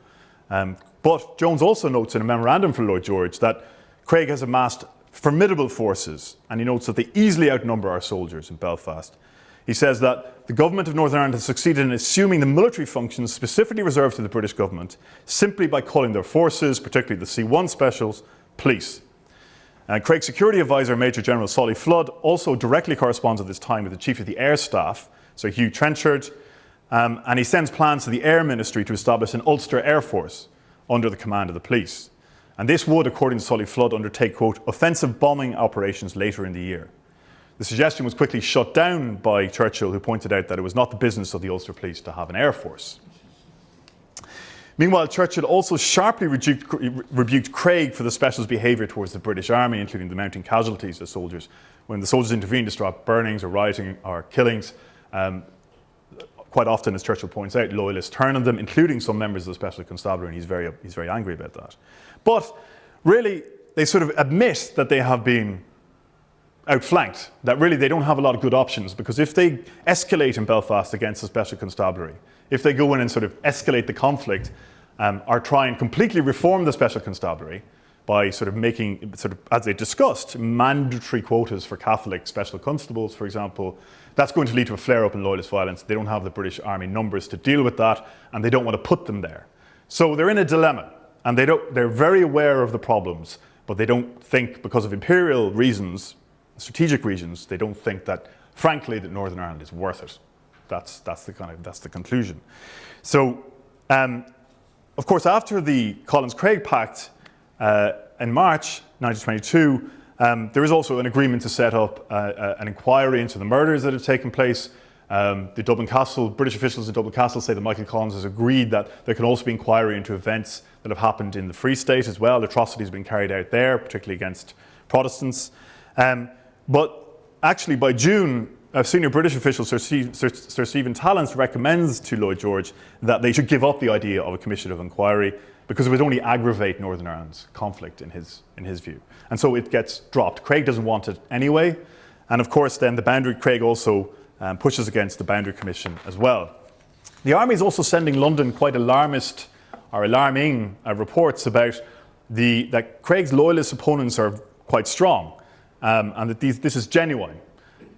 But Jones also notes in a memorandum for Lloyd George that Craig has amassed formidable forces, and he notes that they easily outnumber our soldiers in Belfast. He says that the government of Northern Ireland has succeeded in assuming the military functions specifically reserved to the British government simply by calling their forces, particularly the C1 specials, police. Craig's security advisor, Major General Solly Flood, also directly corresponds at this time with the Chief of the Air Staff, so Hugh Trenchard, and he sends plans to the Air Ministry to establish an Ulster Air Force under the command of the police. And this would, according to Solly Flood, undertake, quote, offensive bombing operations later in the year. The suggestion was quickly shut down by Churchill, who pointed out that it was not the business of the Ulster Police to have an air force. Meanwhile, Churchill also sharply rebuked Craig for the special's behaviour towards the British Army, including the mounting casualties of soldiers. When the soldiers intervened to stop burnings or rioting or killings, quite often, as Churchill points out, loyalists turn on them, including some members of the Special Constabulary, and he's very angry about that. But really, they sort of admit that they have been outflanked, that really they don't have a lot of good options, because if they escalate in Belfast against the Special Constabulary, if they go in and sort of escalate the conflict or try and completely reform the Special Constabulary by sort of making, sort of, as they discussed, mandatory quotas for Catholic special constables, for example, that's going to lead to a flare-up in loyalist violence. They don't have the British Army numbers to deal with that, and they don't want to put them there. So they're in a dilemma, and they're very aware of the problems, but they don't think, because of imperial reasons, strategic reasons, they don't think that, frankly, that Northern Ireland is worth it. That's the conclusion. So, of course, after the Collins-Craig Pact in March 1922, there is also an agreement to set up an inquiry into the murders that have taken place. The Dublin Castle, British officials in Dublin Castle say that Michael Collins has agreed that there can also be inquiry into events that have happened in the Free State as well. Atrocities have been carried out there, particularly against Protestants. But actually, by June, a senior British official, Sir Stephen Tallants, recommends to Lloyd George that they should give up the idea of a commission of inquiry because it would only aggravate Northern Ireland's conflict in his view. And so it gets dropped. Craig doesn't want it anyway. And of course, then Craig also pushes against the Boundary Commission as well. The Army is also sending London quite alarming reports about that Craig's loyalist opponents are quite strong. And that this is genuine,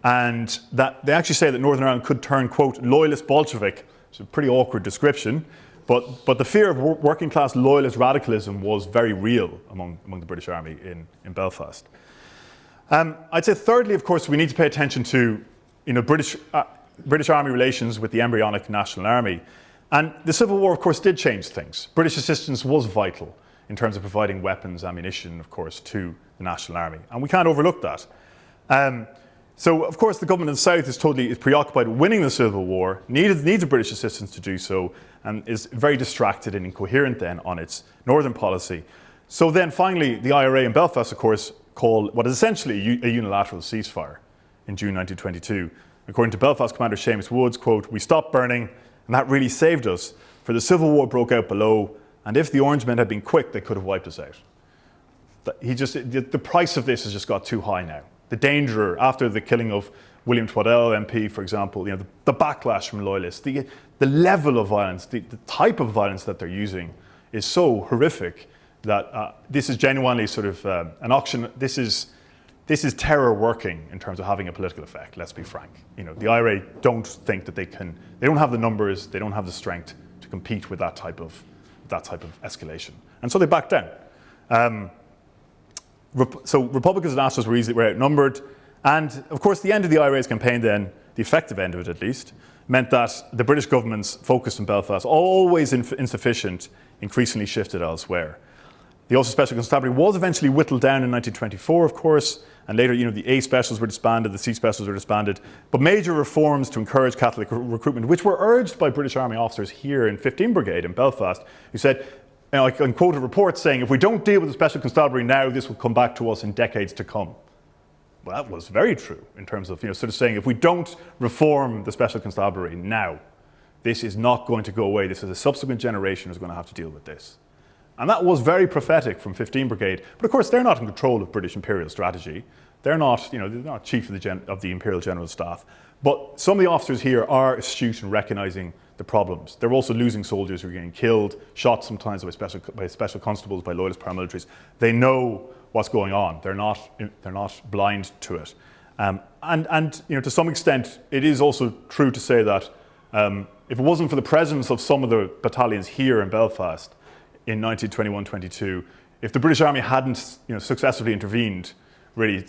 and that they actually say that Northern Ireland could turn, quote, loyalist Bolshevik. It's a pretty awkward description, but the fear of working class loyalist radicalism was very real among the British Army in Belfast. I'd say thirdly, of course, we need to pay attention to British Army relations with the embryonic National Army, and the Civil War, of course, did change things. British assistance was vital in terms of providing weapons, ammunition, of course, to the National Army. And we can't overlook that. So, of course, the government in the South is preoccupied with winning the Civil War, needs the British assistance to do so, and is very distracted and incoherent then on its northern policy. So then finally, the IRA in Belfast, of course, called what is essentially a unilateral ceasefire in June 1922. According to Belfast Commander Seamus Woods, quote, "We stopped burning, and that really saved us, for the Civil War broke out below, and if the Orangemen had been quick, they could have wiped us out." The price of this has just got too high now. The danger after the killing of William Twaddell MP, for example, the backlash from loyalists, the level of violence, the type of violence that they're using is so horrific that this is genuinely sort of an auction. This is terror working in terms of having a political effect. Let's be frank. The IRA don't think that they don't have the numbers, they don't have the strength to compete with that type of escalation, and so they back down. So Republicans and Nationalists were outnumbered, and of course the end of the IRA's campaign then, the effective end of it at least, meant that the British government's focus in Belfast, always insufficient, increasingly shifted elsewhere. The Ulster Special Constabulary was eventually whittled down in 1924, of course, and later the A Specials were disbanded, the C Specials were disbanded, but major reforms to encourage Catholic recruitment, which were urged by British Army officers here in 15 Brigade in Belfast, who said, I can quote a report saying, if we don't deal with the Special Constabulary now, this will come back to us in decades to come. Well, that was very true in terms of, sort of saying, if we don't reform the Special Constabulary now, this is not going to go away. This is a subsequent generation who's going to have to deal with this. And that was very prophetic from 15 Brigade. But of course, they're not in control of British imperial strategy. They're not, they're not chief of the Imperial General Staff. But some of the officers here are astute in recognising the problems. They're also losing soldiers who are getting killed, shot sometimes by special constables, by loyalist paramilitaries. They know what's going on. They're not blind to it. And to some extent, it is also true to say that if it wasn't for the presence of some of the battalions here in Belfast in 1921-22, if the British Army hadn't successfully intervened really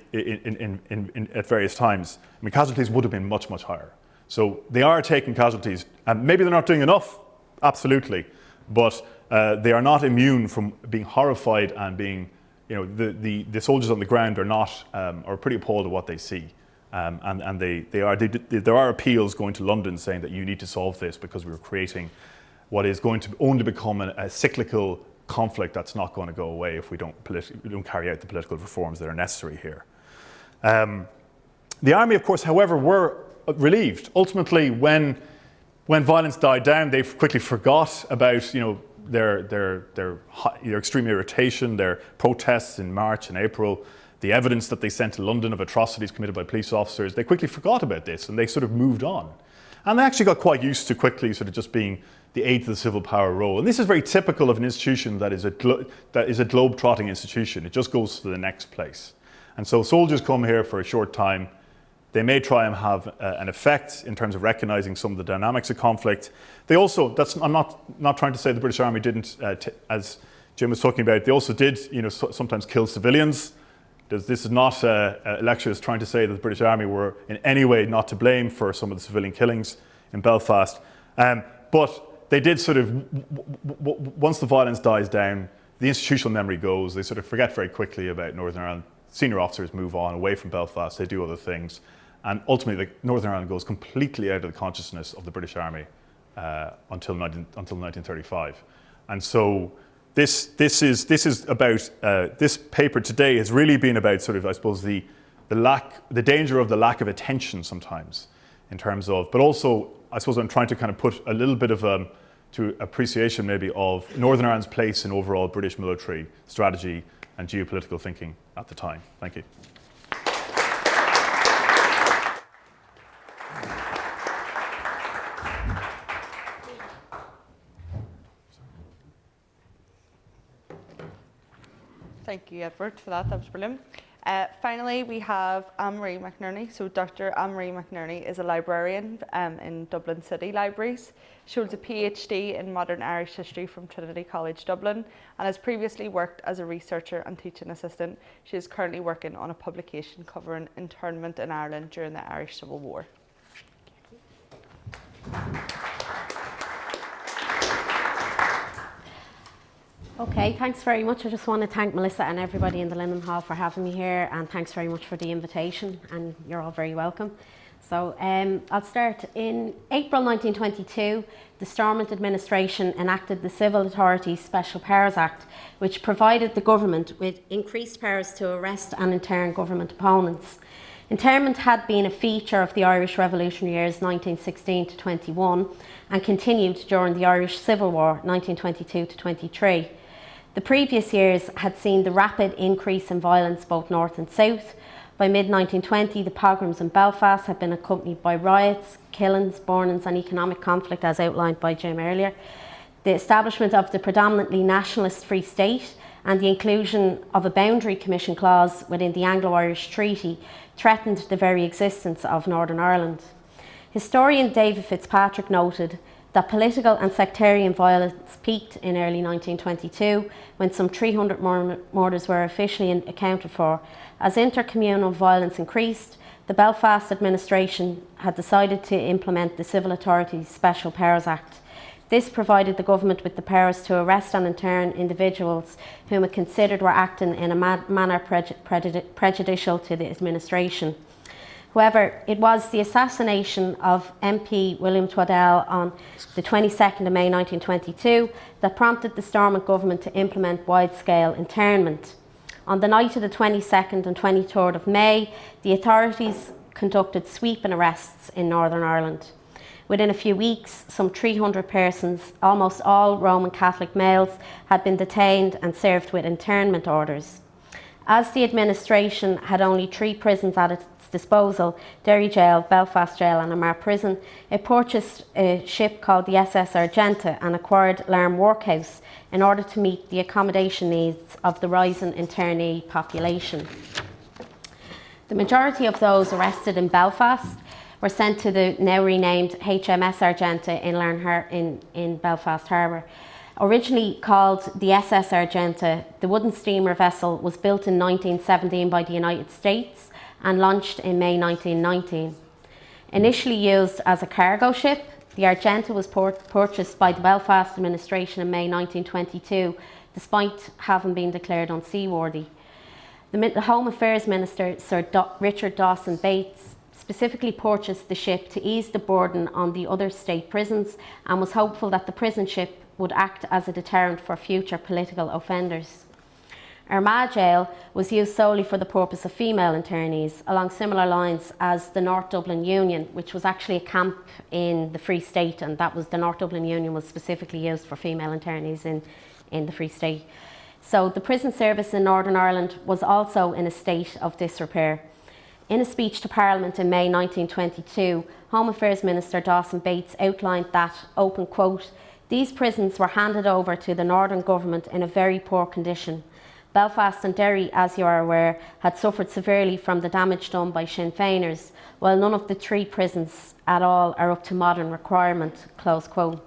at various times, casualties would have been much, much higher. So they are taking casualties, and maybe they're not doing enough, absolutely, but they are not immune from being horrified and being, the soldiers on the ground are pretty appalled at what they see. And there are appeals going to London saying that you need to solve this because we're creating what is going to only become a cyclical conflict that's not going to go away if we don't carry out the political reforms that are necessary here. The army, of course, however, were relieved. Ultimately, when violence died down, they quickly forgot about their extreme irritation, their protests in March and April, the evidence that they sent to London of atrocities committed by police officers. They quickly forgot about this and they sort of moved on. And they actually got quite used to quickly sort of just being the aid to the civil power role. And this is very typical of an institution that is a globe-trotting institution. It just goes to the next place. And so soldiers come here for a short time. They may try and have an effect in terms of recognising some of the dynamics of conflict. They also, I'm not trying to say the British Army didn't, as Jim was talking about, they also did sometimes kill civilians. This is not a lecture that's trying to say that the British Army were in any way not to blame for some of the civilian killings in Belfast. But they did sort of, once the violence dies down, the institutional memory goes. They sort of forget very quickly about Northern Ireland. Senior officers move on away from Belfast. They do other things. And ultimately, Northern Ireland goes completely out of the consciousness of the British Army until 1935. And so this is about this paper today has really been about sort of, I suppose, the danger of the lack of attention sometimes in terms of, but also I suppose I'm trying to kind of put a little bit of to appreciation maybe of Northern Ireland's place in overall British military strategy and geopolitical thinking at the time. Thank you. Thank you, Edward, for that. That was brilliant. Finally, we have Anne-Marie McInerney. So Dr. Anne-Marie McInerney is a librarian in Dublin City Libraries. She holds a PhD in Modern Irish History from Trinity College Dublin and has previously worked as a researcher and teaching assistant. She is currently working on a publication covering internment in Ireland during the Irish Civil War. Okay, thanks very much. I just want to thank Melissa and everybody in the Linen Hall for having me here, and thanks very much for the invitation, and you're all very welcome. So I'll start. In April 1922, the Stormont administration enacted the Civil Authorities Special Powers Act, which provided the government with increased powers to arrest and intern government opponents. Internment had been a feature of the Irish Revolutionary years 1916 to 21 and continued during the Irish Civil War 1922 to 23. The previous years had seen the rapid increase in violence both north and south. By mid-1920, the pogroms in Belfast had been accompanied by riots, killings, burnings and economic conflict, as outlined by Jim earlier. The establishment of the predominantly nationalist Free State and the inclusion of a boundary commission clause within the Anglo-Irish Treaty threatened the very existence of Northern Ireland. Historian David Fitzpatrick noted that political and sectarian violence peaked in early 1922 when some 300 murders were officially accounted for. As intercommunal violence increased, the Belfast administration had decided to implement the Civil Authorities Special Powers Act. This provided the government with the powers to arrest and intern individuals whom it considered were acting in a manner prejudicial to the administration. However, it was the assassination of MP William Twaddell on the 22nd of May 1922 that prompted the Stormont government to implement wide-scale internment. On the night of the 22nd and 23rd of May, the authorities conducted sweeping arrests in Northern Ireland. Within a few weeks, some 300 persons, almost all Roman Catholic males, had been detained and served with internment orders. As the administration had only 3 prisons at its disposal, Derry Jail, Belfast Jail and Armagh Prison, it purchased a ship called the SS Argenta and acquired Larne Workhouse in order to meet the accommodation needs of the rising internee population. The majority of those arrested in Belfast were sent to the now renamed HMS Argenta in Belfast Harbour. Originally called the SS Argenta, the wooden steamer vessel was built in 1917 by the United States and launched in May 1919. Initially used as a cargo ship, the Argenta was purchased by the Belfast administration in May 1922, despite having been declared unseaworthy. The Home Affairs Minister, Sir Richard Dawson Bates, specifically purchased the ship to ease the burden on the other state prisons and was hopeful that the prison ship would act as a deterrent for future political offenders. Armagh Jail was used solely for the purpose of female internees, along similar lines as the North Dublin Union, which was actually a camp in the Free State, and that was the North Dublin Union was specifically used for female internees in the Free State. So the prison service in Northern Ireland was also in a state of disrepair. In a speech to Parliament in May 1922, Home Affairs Minister Dawson Bates outlined that, open quote, "These prisons were handed over to the Northern Government in a very poor condition. Belfast and Derry, as you are aware, had suffered severely from the damage done by Sinn Féiners, while none of the 3 prisons at all are up to modern requirement," close quote.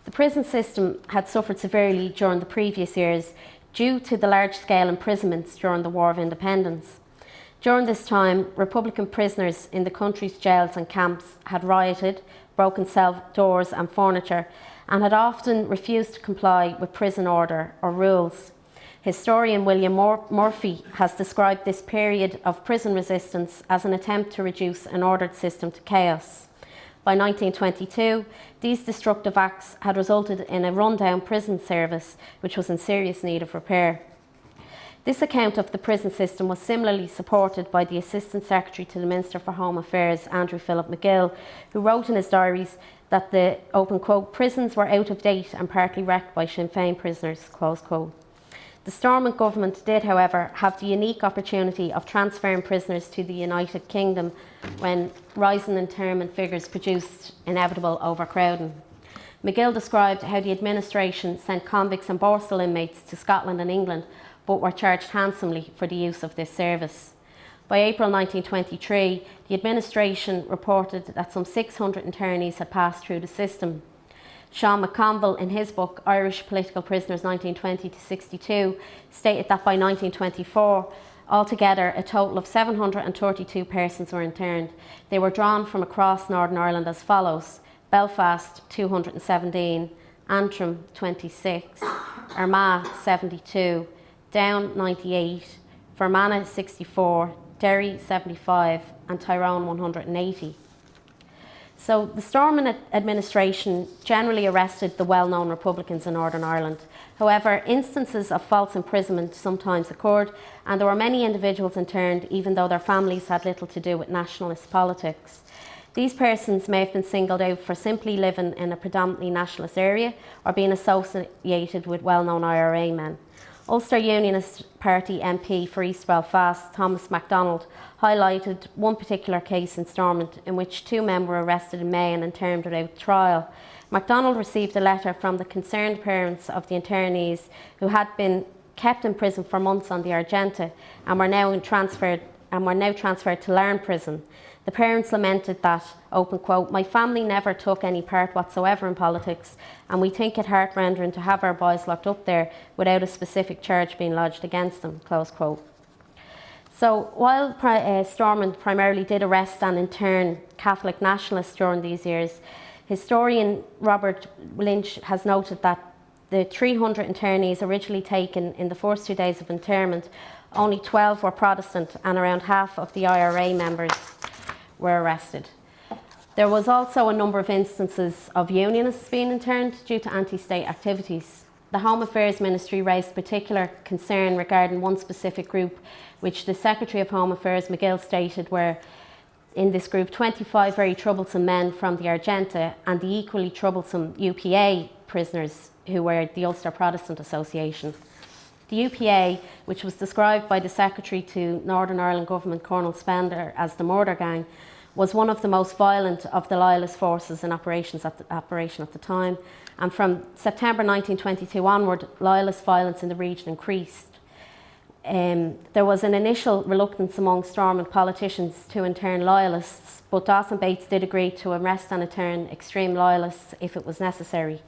The prison system had suffered severely during the previous years due to the large-scale imprisonments during the War of Independence. During this time, Republican prisoners in the country's jails and camps had rioted, broken cell doors and furniture, and had often refused to comply with prison order or rules. Historian William Murphy has described this period of prison resistance as an attempt to reduce an ordered system to chaos. By 1922, these destructive acts had resulted in a rundown prison service which was in serious need of repair. This account of the prison system was similarly supported by the Assistant Secretary to the Minister for Home Affairs, Andrew Philip McGill, who wrote in his diaries that the, open quote, "prisons were out of date and partly wrecked by Sinn Féin prisoners," close quote. The Stormont government did, however, have the unique opportunity of transferring prisoners to the United Kingdom when rising internment figures produced inevitable overcrowding. McGill described how the administration sent convicts and Borstal inmates to Scotland and England, but were charged handsomely for the use of this service. By April 1923, the administration reported that some 600 internees had passed through the system. Sean McConville, in his book Irish Political Prisoners 1920 to 62, stated that by 1924, altogether a total of 732 persons were interned. They were drawn from across Northern Ireland as follows: Belfast 217, Antrim 26, Armagh 72, Down 98, Fermanagh 64, Derry 75 and Tyrone 180. So the Stormont administration generally arrested the well-known Republicans in Northern Ireland. However, instances of false imprisonment sometimes occurred, and there were many individuals interned even though their families had little to do with nationalist politics. These persons may have been singled out for simply living in a predominantly nationalist area or being associated with well-known IRA men. Ulster Unionist Party MP for East Belfast, Thomas McDonald, highlighted one particular case in Stormont in which 2 men were arrested in May and interned without trial. McDonald received a letter from the concerned parents of the internees who had been kept in prison for months on the Argenta and were now transferred to Larne Prison. The parents lamented that, open quote, "My family never took any part whatsoever in politics, and we think it heart-rending to have our boys locked up there without a specific charge being lodged against them," close quote. So while Stormont primarily did arrest and intern Catholic nationalists during these years, historian Robert Lynch has noted that the 300 internees originally taken in the first 2 days of internment, only 12 were Protestant and around half of the IRA members were arrested. There was also a number of instances of unionists being interned due to anti-state activities. The Home Affairs Ministry raised particular concern regarding one specific group, which the Secretary of Home Affairs McGill stated were in this group 25 very troublesome men from the Argenta and the equally troublesome UPA prisoners who were the Ulster Protestant Association. The UPA, which was described by the Secretary to Northern Ireland Government, Colonel Spender, as the murder gang, was one of the most violent of the Loyalist forces in operation at the time. And from September 1922 onward, Loyalist violence in the region increased. There was an initial reluctance among Stormont politicians to intern Loyalists, but Dawson Bates did agree to arrest and intern extreme Loyalists if it was necessary.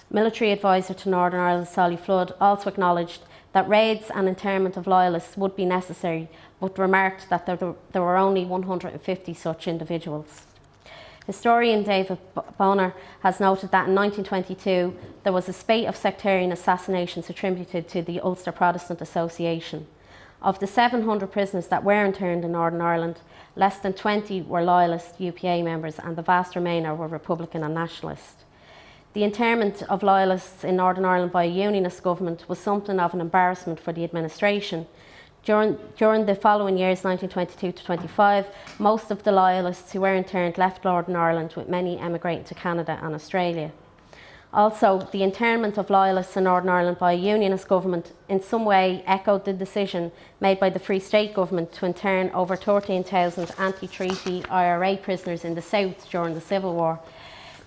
Military advisor to Northern Ireland, Solly Flood, also acknowledged that raids and internment of Loyalists would be necessary, but remarked that there were only 150 such individuals. Historian David Bonner has noted that in 1922 there was a spate of sectarian assassinations attributed to the Ulster Protestant Association. Of the 700 prisoners that were interned in Northern Ireland, less than 20 were Loyalist UPA members and the vast remainder were Republican and Nationalist. The internment of Loyalists in Northern Ireland by a Unionist government was something of an embarrassment for the administration. During the following years, 1922 to 25, most of the Loyalists who were interned left Northern Ireland, with many emigrating to Canada and Australia. Also, the internment of Loyalists in Northern Ireland by a Unionist government in some way echoed the decision made by the Free State government to intern over 13,000 anti-treaty IRA prisoners in the South during the Civil War.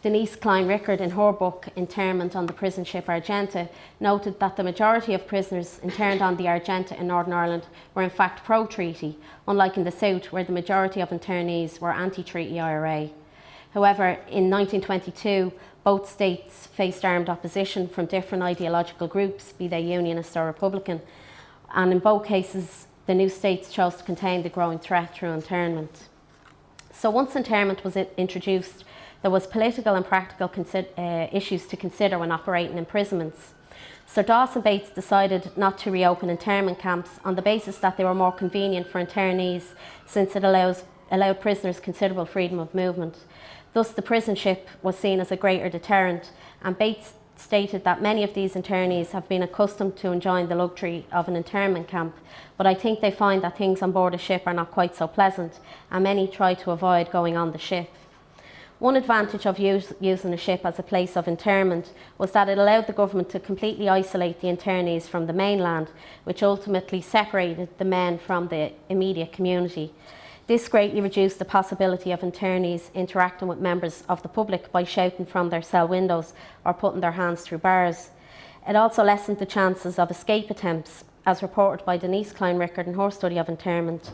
Denise Klein-Rickard, in her book Internment on the Prison Ship Argenta, noted that the majority of prisoners interned on the Argenta in Northern Ireland were in fact pro-treaty, unlike in the South where the majority of internees were anti-treaty IRA. However, in 1922, both states faced armed opposition from different ideological groups, be they Unionist or Republican, and in both cases the new states chose to contain the growing threat through internment. So once internment was introduced, there was political and practical issues to consider when operating imprisonments. So Dawson Bates decided not to reopen internment camps on the basis that they were more convenient for internees, since it allowed prisoners considerable freedom of movement. Thus the prison ship was seen as a greater deterrent, and Bates stated that many of these internees have been accustomed to enjoying the luxury of an internment camp, but I think they find that things on board a ship are not quite so pleasant, and many try to avoid going on the ship. One advantage of using a ship as a place of internment was that it allowed the government to completely isolate the internees from the mainland, which ultimately separated the men from the immediate community. This greatly reduced the possibility of internees interacting with members of the public by shouting from their cell windows or putting their hands through bars. It also lessened the chances of escape attempts, as reported by Denise Klein-Rickard in her study of internment.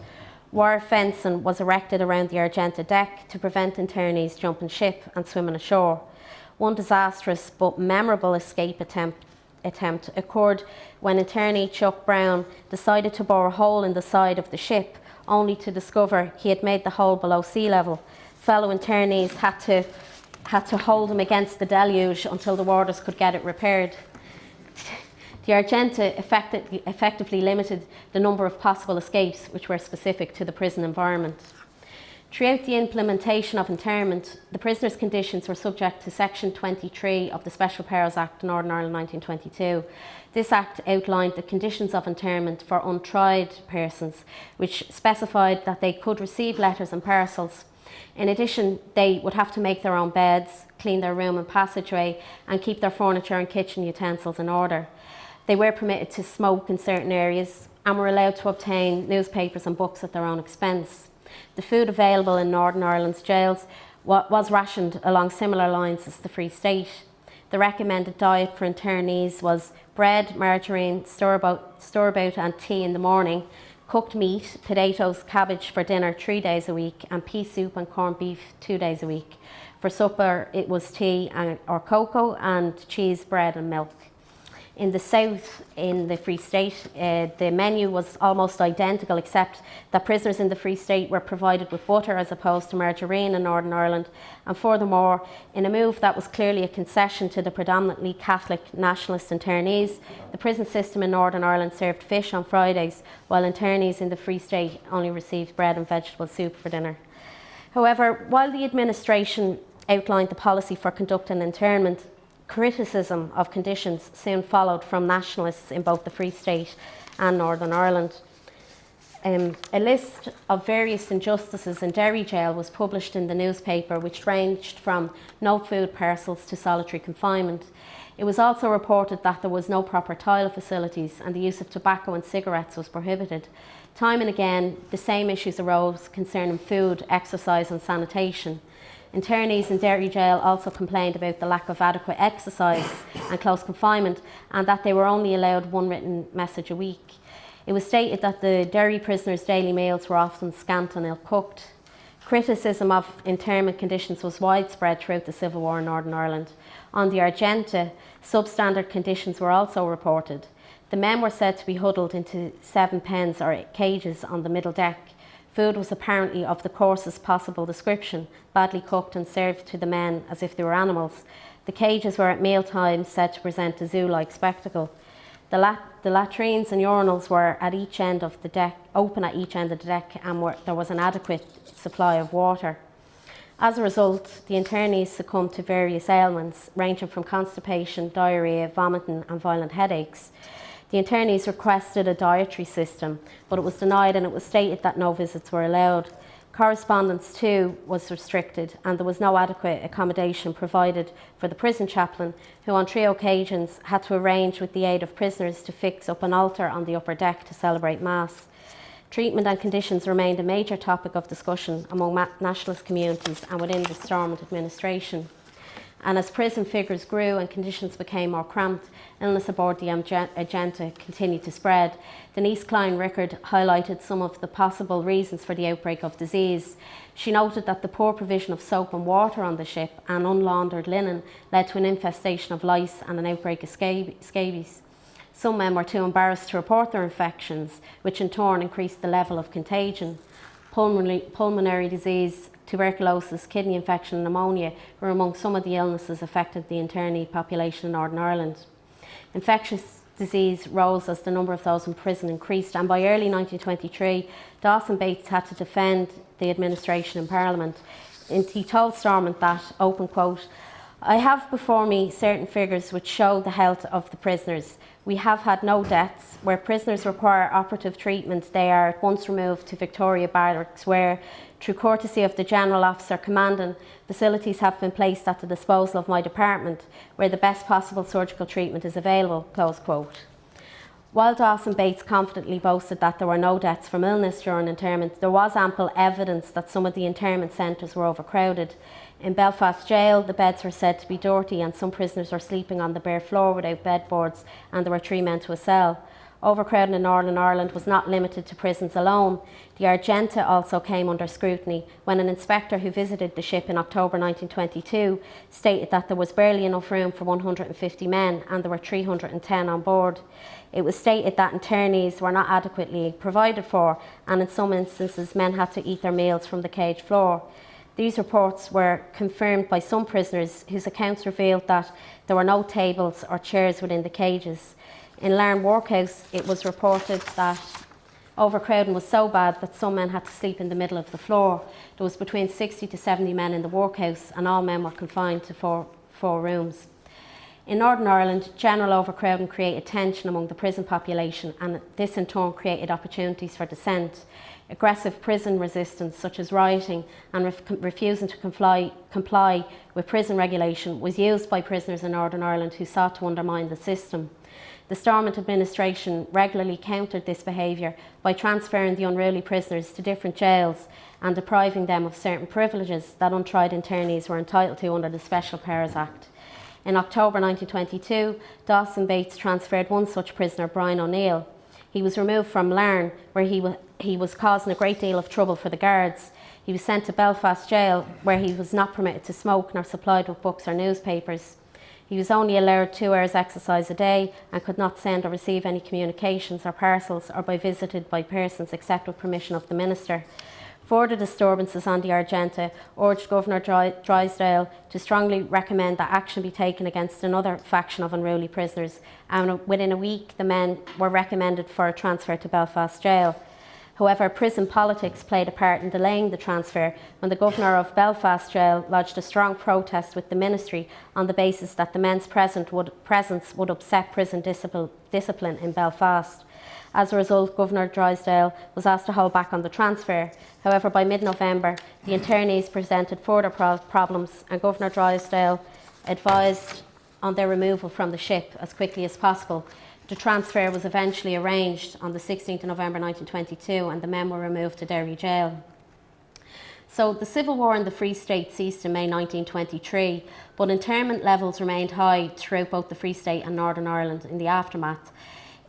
Wire fencing was erected around the Argenta deck to prevent internees jumping ship and swimming ashore. One disastrous but memorable escape attempt occurred when internee Chuck Brown decided to bore a hole in the side of the ship, only to discover he had made the hole below sea level. Fellow internees had to hold him against the deluge until the warders could get it repaired. The Argenta effectively limited the number of possible escapes which were specific to the prison environment. Throughout the implementation of internment, the prisoners' conditions were subject to Section 23 of the Special Powers Act, Northern Ireland 1922. This act outlined the conditions of internment for untried persons, which specified that they could receive letters and parcels. In addition, they would have to make their own beds, clean their room and passageway, and keep their furniture and kitchen utensils in order. They were permitted to smoke in certain areas and were allowed to obtain newspapers and books at their own expense. The food available in Northern Ireland's jails was rationed along similar lines as the Free State. The recommended diet for internees was bread, margarine, store-about and tea in the morning, cooked meat, potatoes, cabbage for dinner 3 days a week, and pea soup and corned beef 2 days a week. For supper it was tea or cocoa and cheese, bread and milk. In the South, in the Free State, the menu was almost identical, except that prisoners in the Free State were provided with butter as opposed to margarine in Northern Ireland. And furthermore, in a move that was clearly a concession to the predominantly Catholic nationalist internees, the prison system in Northern Ireland served fish on Fridays, while internees in the Free State only received bread and vegetable soup for dinner. However, while the administration outlined the policy for conducting internment, criticism of conditions soon followed from nationalists in both the Free State and Northern Ireland. A list of various injustices in Derry Jail was published in the newspaper, which ranged from no food parcels to solitary confinement. It was also reported that there was no proper toilet facilities and the use of tobacco and cigarettes was prohibited. Time and again, the same issues arose concerning food, exercise and sanitation. Internees in Derry Jail also complained about the lack of adequate exercise and close confinement, and that they were only allowed one written message a week. It was stated that the Derry prisoners' daily meals were often scant and ill-cooked. Criticism of internment conditions was widespread throughout the Civil War in Northern Ireland. On the Argenta, substandard conditions were also reported. The men were said to be huddled into 7 pens or cages on the middle deck. Food was apparently of the coarsest possible description, badly cooked and served to the men as if they were animals. The cages were at meal times said to present a zoo-like spectacle. The latrines and urinals were at each end of the deck, open at each end of the deck, and there was an adequate supply of water. As a result, the internees succumbed to various ailments, ranging from constipation, diarrhoea, vomiting and violent headaches. The internees requested a dietary system, but it was denied, and it was stated that no visits were allowed. Correspondence too was restricted, and there was no adequate accommodation provided for the prison chaplain, who on 3 occasions had to arrange with the aid of prisoners to fix up an altar on the upper deck to celebrate Mass. Treatment and conditions remained a major topic of discussion among nationalist communities and within the Stormont administration. And as prison figures grew and conditions became more cramped, illness aboard the Argenta continued to spread. Denise Klein-Rickard highlighted some of the possible reasons for the outbreak of disease. She noted that the poor provision of soap and water on the ship and unlaundered linen led to an infestation of lice and an outbreak of scabies. Some men were too embarrassed to report their infections, which in turn increased the level of contagion. Pulmonary disease, tuberculosis, kidney infection and pneumonia were among some of the illnesses affecting the internee population in Northern Ireland. Infectious disease rose as the number of those in prison increased, and by early 1923 Dawson Bates had to defend the administration in Parliament. And he told Stormont that, open quote, "I have before me certain figures which show the health of the prisoners. We have had no deaths. Where prisoners require operative treatment, they are at once removed to Victoria Barracks, where, through courtesy of the General Officer Commanding, facilities have been placed at the disposal of my department, where the best possible surgical treatment is available," close quote. While Dawson Bates confidently boasted that there were no deaths from illness during internment, there was ample evidence that some of the internment centres were overcrowded. In Belfast Jail, the beds were said to be dirty and some prisoners were sleeping on the bare floor without bedboards, and there were 3 men to a cell. Overcrowding in Northern Ireland was not limited to prisons alone. The Argenta also came under scrutiny when an inspector who visited the ship in October 1922 stated that there was barely enough room for 150 men and there were 310 on board. It was stated that internees were not adequately provided for, and in some instances men had to eat their meals from the cage floor. These reports were confirmed by some prisoners whose accounts revealed that there were no tables or chairs within the cages. In Larne Workhouse, it was reported that overcrowding was so bad that some men had to sleep in the middle of the floor. There was between 60 to 70 men in the workhouse, and all men were confined to four rooms. In Northern Ireland, general overcrowding created tension among the prison population, and this in turn created opportunities for dissent. Aggressive prison resistance, such as rioting and refusing to comply with prison regulation, was used by prisoners in Northern Ireland who sought to undermine the system. The Stormont administration regularly countered this behaviour by transferring the unruly prisoners to different jails and depriving them of certain privileges that untried internees were entitled to under the Special Powers Act. In October 1922, Dawson Bates transferred one such prisoner, Brian O'Neill. He was removed from Larne, where he was causing a great deal of trouble for the guards. He was sent to Belfast Jail, where he was not permitted to smoke nor supplied with books or newspapers. He was only allowed 2 hours exercise a day and could not send or receive any communications or parcels or be visited by persons except with permission of the minister. Further disturbances on the Argenta urged Governor Drysdale to strongly recommend that action be taken against another faction of unruly prisoners, and within a week the men were recommended for a transfer to Belfast Jail. However, prison politics played a part in delaying the transfer when the Governor of Belfast Jail lodged a strong protest with the Ministry on the basis that the men's presence would upset prison discipline in Belfast. As a result, Governor Drysdale was asked to hold back on the transfer. However, by mid-November, the internees presented further problems, and Governor Drysdale advised on their removal from the ship as quickly as possible. The transfer was eventually arranged on the 16th of November 1922 and the men were removed to Derry Jail. So the civil war in the Free State ceased in May 1923, but internment levels remained high throughout both the Free State and Northern Ireland in the aftermath.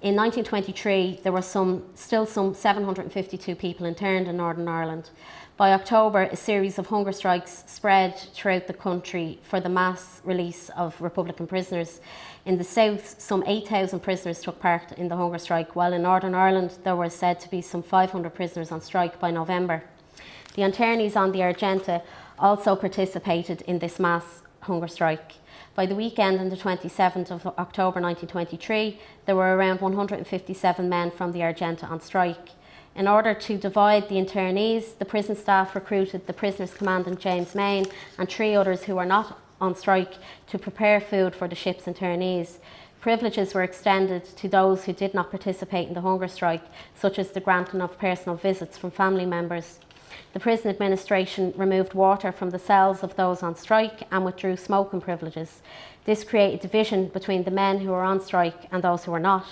In 1923, there were still some 752 people interned in Northern Ireland. By October, a series of hunger strikes spread throughout the country for the mass release of Republican prisoners. In the south, some 8,000 prisoners took part in the hunger strike, while in Northern Ireland, there were said to be some 500 prisoners on strike by November. The internees on the Argenta also participated in this mass hunger strike. By the weekend on the 27th of October 1923, there were around 157 men from the Argenta on strike. In order to divide the internees, the prison staff recruited the prisoners' commandant James Main and 3 others who were not on strike to prepare food for the ship's internees. Privileges were extended to those who did not participate in the hunger strike, such as the granting of personal visits from family members. The prison administration removed water from the cells of those on strike and withdrew smoking privileges. This created division between the men who were on strike and those who were not.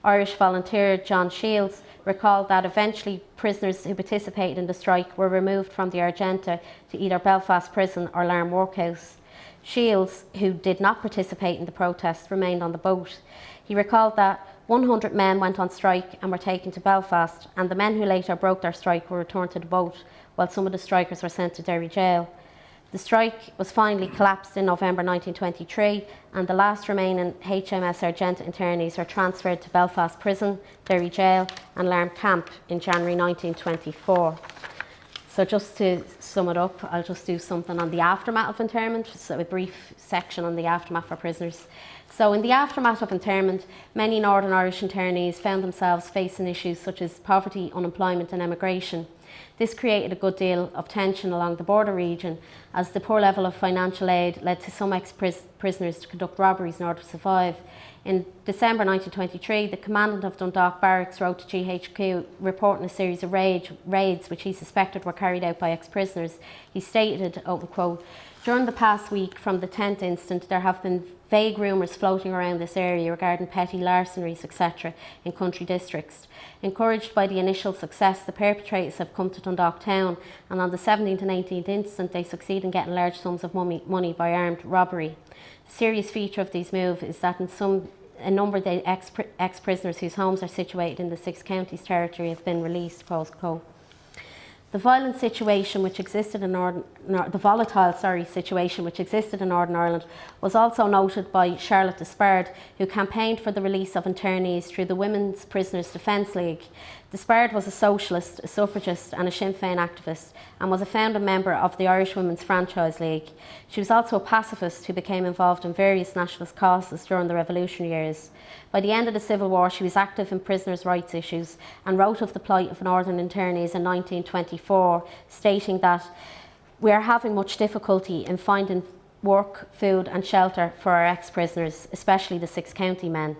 Irish volunteer John Shields recalled that eventually prisoners who participated in the strike were removed from the Argenta to either Belfast Prison or Larne Workhouse. Shields, who did not participate in the protest, remained on the boat. He recalled that 100 men went on strike and were taken to Belfast, and the men who later broke their strike were returned to the boat, while some of the strikers were sent to Derry Jail. The strike was finally collapsed in November 1923, and the last remaining HMS Argenta internees were transferred to Belfast Prison, Derry Jail and Larne Camp in January 1924. So just to sum it up, I'll just do something on the aftermath of internment, so a brief section on the aftermath for prisoners. So in the aftermath of internment, many Northern Irish internees found themselves facing issues such as poverty, unemployment and emigration. This created a good deal of tension along the border region, as the poor level of financial aid led to some ex-prisoners to conduct robberies in order to survive. In December 1923, the commandant of Dundalk Barracks wrote to GHQ reporting a series of raids which he suspected were carried out by ex-prisoners. He stated, open quote, "During the past week, from the 10th instant, there have been vague rumours floating around this area regarding petty larceneries, etc. in country districts. Encouraged by the initial success, the perpetrators have come to Dundalk town, and on the 17th and 18th instant, they succeed in getting large sums of money by armed robbery. The serious feature of these moves is that a number of the ex-prisoners whose homes are situated in the 6 counties territory have been released." Quote. The volatile situation which existed in Northern Ireland was also noted by Charlotte Despard, who campaigned for the release of internees through the Women's Prisoners Defence League. Despard was a socialist, a suffragist and a Sinn Féin activist, and was a founding member of the Irish Women's Franchise League. She was also a pacifist who became involved in various nationalist causes during the revolutionary years. By the end of the Civil War, she was active in prisoners' rights issues and wrote of the plight of Northern internees in 1924, stating that "We are having much difficulty in finding work, food and shelter for our ex-prisoners, especially the 6 county men."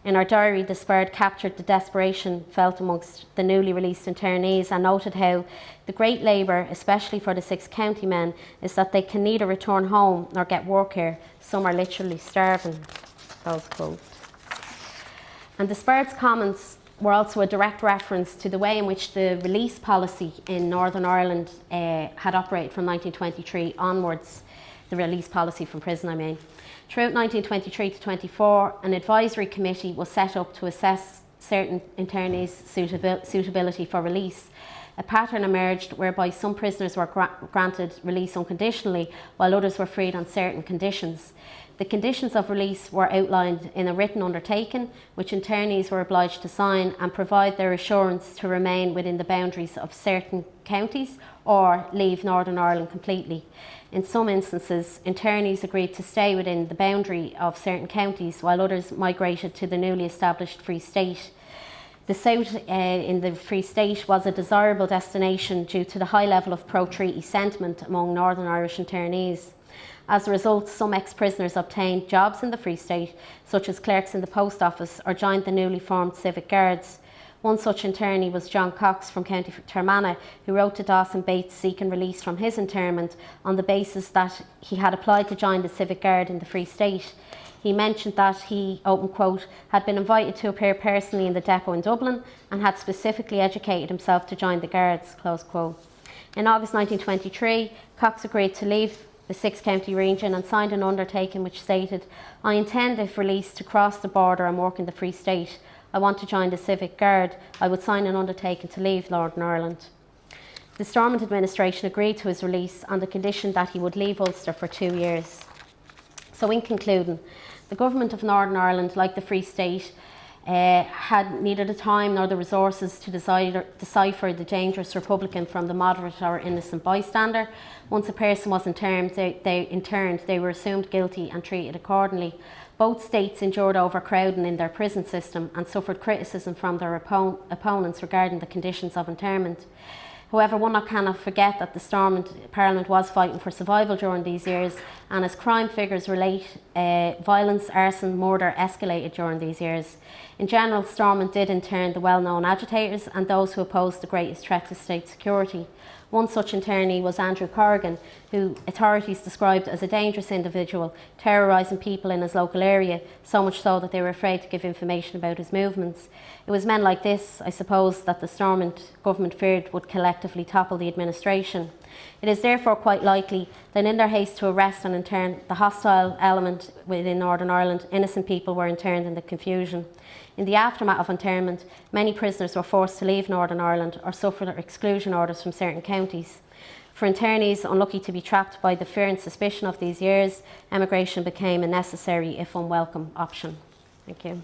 In her diary, Despard captured the desperation felt amongst the newly released internees and noted how the great labour, especially for the 6 county men, is that they can neither return home nor get work here. Some are literally starving. Close quote. And Despard's comments were also a direct reference to the way in which the release policy in Northern Ireland had operated from 1923 onwards, the release policy from prison, I mean. Throughout 1923 to 24, an advisory committee was set up to assess certain internees' suitability for release. A pattern emerged whereby some prisoners were granted release unconditionally, while others were freed on certain conditions. The conditions of release were outlined in a written undertaking, which internees were obliged to sign and provide their assurance to remain within the boundaries of certain counties or leave Northern Ireland completely. In some instances, internees agreed to stay within the boundary of certain counties, while others migrated to the newly established Free State. The South in the Free State was a desirable destination due to the high level of pro-treaty sentiment among Northern Irish internees. As a result, some ex-prisoners obtained jobs in the Free State, such as clerks in the post office, or joined the newly formed Civic Guards. One such internee was John Cox from County Fermanagh, who wrote to Dawson Bates seeking release from his internment on the basis that he had applied to join the Civic Guard in the Free State. he mentioned that he, open quote, had been invited to appear personally in the depot in Dublin and had specifically educated himself to join the Guards, close quote. In August 1923, Cox agreed to leave the Six County region and signed an undertaking which stated, "I intend, if released, to cross the border and work in the Free State. I want to join the Civic Guard. I would sign an undertaking to leave Northern Ireland." The Stormont administration agreed to his release on the condition that he would leave Ulster for 2 years. So in concluding, the government of Northern Ireland, like the Free State, had neither the time nor the resources to decipher the dangerous Republican from the moderate or innocent bystander. Once a person was interned, they were assumed guilty and treated accordingly. Both states endured overcrowding in their prison system and suffered criticism from their opponents regarding the conditions of internment. However, one cannot forget that the Stormont Parliament was fighting for survival during these years, and as crime figures relate, violence, arson, murder escalated during these years. In general, Stormont did intern the well-known agitators and those who opposed the greatest threat to state security. One such internee was Andrew Corrigan, who authorities described as a dangerous individual, terrorising people in his local area, so much so that they were afraid to give information about his movements. It was men like this, I suppose, that the Stormont government feared would collectively topple the administration. It is therefore quite likely that in their haste to arrest and intern the hostile element within Northern Ireland, innocent people were interned in the confusion. In the aftermath of internment, many prisoners were forced to leave Northern Ireland or suffered exclusion orders from certain counties. For internees unlucky to be trapped by the fear and suspicion of these years, emigration became a necessary, if unwelcome, option. Thank you.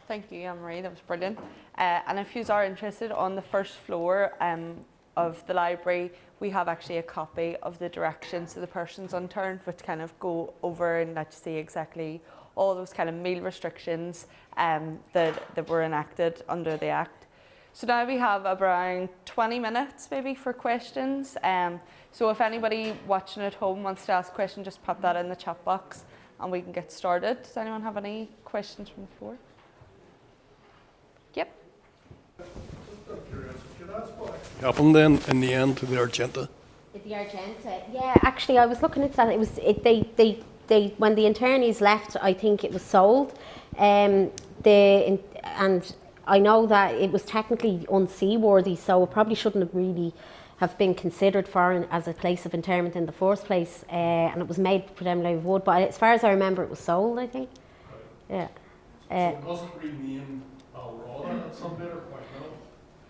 Thank you, Anne-Marie, that was brilliant. And if you are interested, on the first floor of the library, we have actually a copy of the directions to the persons unturned, which kind of go over and let you see exactly all those kind of meal restrictions that were enacted under the Act. So now we have around 20 minutes maybe for questions. So if anybody watching at home wants to ask a question, just pop that in the chat box and we can get started. Does anyone have any questions from the floor? Yep. Happened then in the end to the Argenta? The Argenta, yeah. Actually, I was looking into that. It was they when the internees left, I think it was sold. And I know that it was technically unseaworthy, so it probably shouldn't have really have been considered for as a place of interment in the first place. And it was made predominantly of wood, but as far as I remember, it was sold, I think. Yeah. So it wasn't renamed Alrada at some later point, no?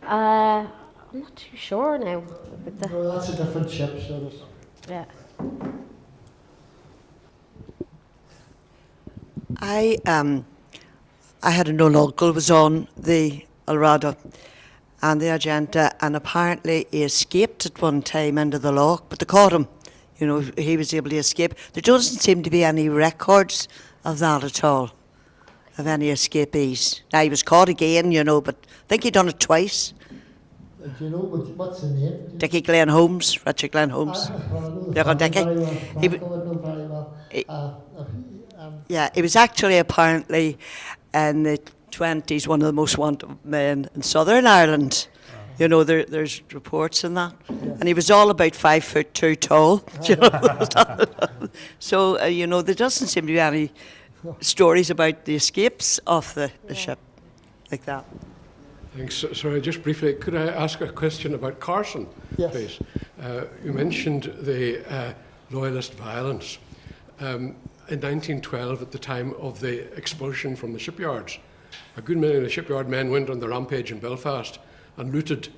I'm not too sure now. No, that's a different ship, so Yeah. I had an old uncle who was on the Alrada and the Argenta, and apparently he escaped at one time into the loch, but they caught him. You know, he was able to escape. There doesn't seem to be any records of that at all, of any escapees. Now, he was caught again, you know, but I think he'd done it twice. do you know what's the name? Dickie Glenn Holmes, Richard Glenn Holmes. Yeah, he was actually apparently in the 20s one of the most wanted men in Southern Ireland. You know, there's reports in that. Yeah. And he was all about 5'2" tall. You know? So, you know, there doesn't seem to be any stories about the escapes of the ship like that. Thanks. Sorry, just briefly, could I ask a question about Carson, yes, please? You mentioned the Loyalist violence. In 1912, at the time of the expulsion from the shipyards, a good many of the shipyard men went on the rampage in Belfast and looted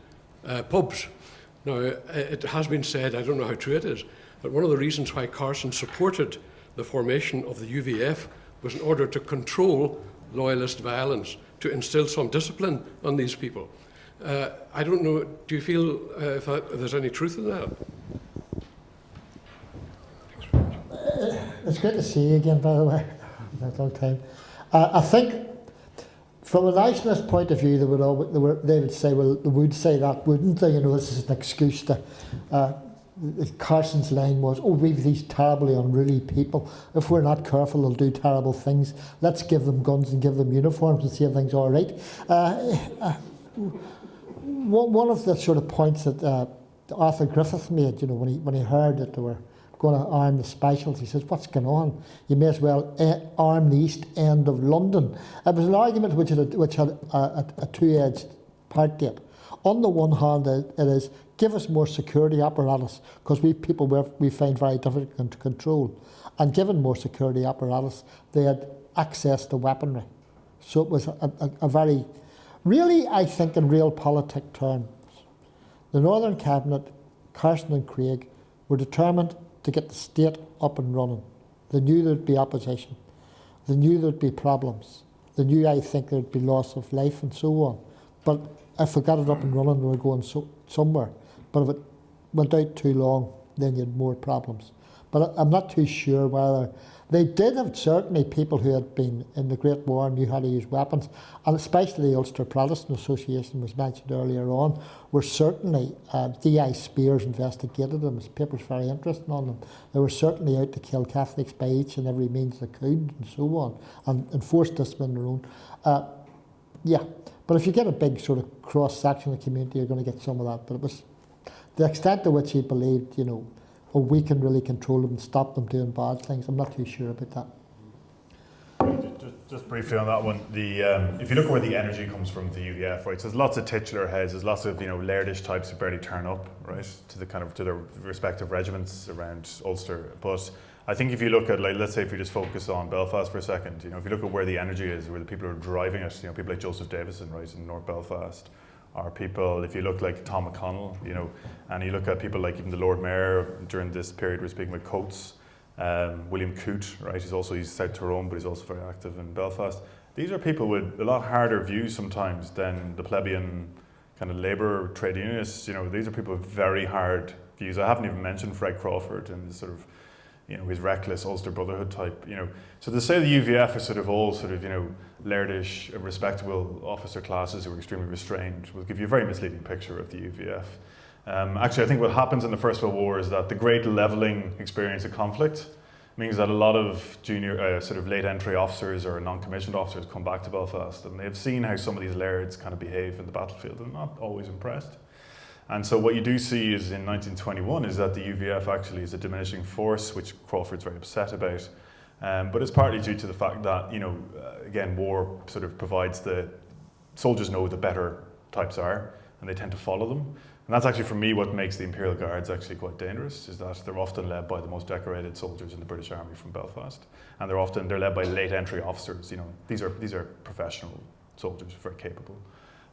pubs. Now, it has been said, I don't know how true it is, that one of the reasons why Carson supported the formation of the UVF was in order to control Loyalist violence, to instill some discipline on these people. I don't know, do you feel if there's any truth in that? It's good to see you again, by the way. That's a long time. I think, from a nationalist point of view, they would say, well, they would say that, wouldn't they? You know, this is an excuse to. Carson's line was, "Oh, we've these terribly unruly people. If we're not careful, they'll do terrible things. Let's give them guns and give them uniforms and see if things are all right." one of the sort of points that Arthur Griffith made, when he heard that they were going to arm the specials, he says, what's going on? You may as well arm the East End of London. It was an argument which had a two-edged part to it. On the one hand, it is, give us more security apparatus, because we find very difficult to control. And given more security apparatus, they had access to weaponry. So it was a very, really, I think in realpolitik terms, the Northern Cabinet, Carson and Craig, were determined to get the state up and running. They knew there'd be opposition. They knew there'd be problems. They knew, I think, there'd be loss of life and so on. But if we got it up and running, we were going somewhere. But if it went out too long, then you had more problems. But I'm not too sure whether... They did have certainly people who had been in the Great War and knew how to use weapons, and especially the Ulster Protestant Association was mentioned earlier on, were certainly, D.I. Spears investigated them, his paper's very interesting on them. They were certainly out to kill Catholics by each and every means they could and so on, and enforce discipline their own. Yeah, but if you get a big sort of cross-section of the community, you're going to get some of that. But it was the extent to which he believed, we can really control them and stop them doing bad things. I'm not too sure about that. Just briefly on that one, if you look at where the energy comes from, the UVF, right? So there's lots of titular heads, there's lots of lairdish types who barely turn up, right, to their respective regiments around Ulster. But I think if you look at, let's say if you just focus on Belfast for a second, if you look at where the energy is, where the people are driving it, people like Joseph Davison, right, in North Belfast. Are people, if you look like Tom McConnell, and you look at people like even the Lord Mayor during this period, we're speaking with Coates, William Coote, right? He's South Tyrone, but he's also very active in Belfast. These are people with a lot harder views sometimes than the plebeian kind of Labour trade unionists. These are people with very hard views. I haven't even mentioned Fred Crawford and sort of, his reckless Ulster Brotherhood type, So to say the UVF are sort of all lairdish, respectable officer classes who are extremely restrained will give you a very misleading picture of the UVF. Actually, I think what happens in the First World War is that the great levelling experience of conflict means that a lot of junior, late entry officers or non-commissioned officers come back to Belfast, and they've seen how some of these lairds kind of behave in the battlefield and not always impressed. And so what you do see is in 1921 is that the UVF actually is a diminishing force, which Crawford's very upset about. But it's partly due to the fact that, again, war sort of provides the soldiers know the better types are, and they tend to follow them. And that's actually, for me, what makes the Imperial Guards actually quite dangerous, is that they're often led by the most decorated soldiers in the British Army from Belfast. And they're led by late entry officers. These are professional soldiers, very capable.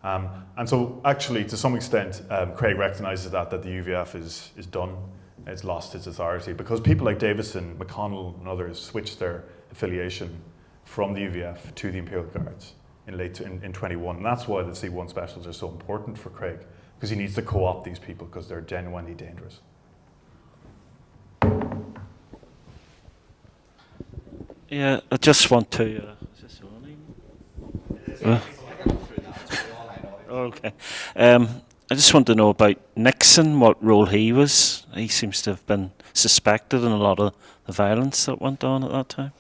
And so actually, to some extent, Craig recognises that the UVF is done. It's lost its authority because people like Davison, McConnell and others switched their affiliation from the UVF to the Imperial Guards in 21. And that's why the C1 specials are so important for Craig, because he needs to co-opt these people because they're genuinely dangerous. Yeah, I just want to... is this running? Okay. I just want to know about Nixon, what role he was. He seems to have been suspected in a lot of the violence that went on at that time.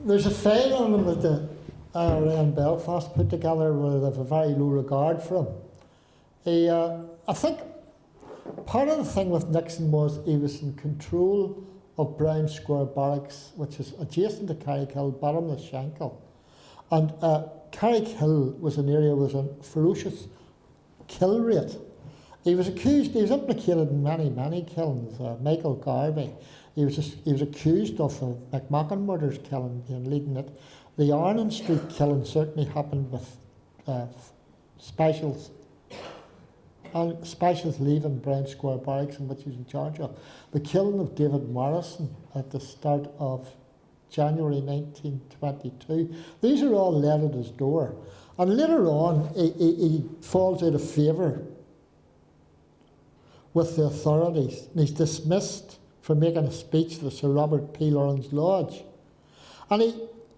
There's a file on him that the IRA in Belfast put together where they have a very low regard for him. I think part of the thing with Nixon was he was in control of Brown Square Barracks, which is adjacent to Carrickhill, bottomless Shankill. And Carrickhill was an area with a ferocious kill rate. He was implicated in many killings. Michael Garvey, he was accused of the McMahon murders killing and leading it. The Arnon Street killing certainly happened with specials. And specials leaving Brown Square Barracks, in which he was in charge of. The killing of David Morrison at the start of January 1922. These are all laid at his door. And later on, he falls out of favour with the authorities. And he's dismissed for making a speech to Sir Robert P. Lawrence Lodge. And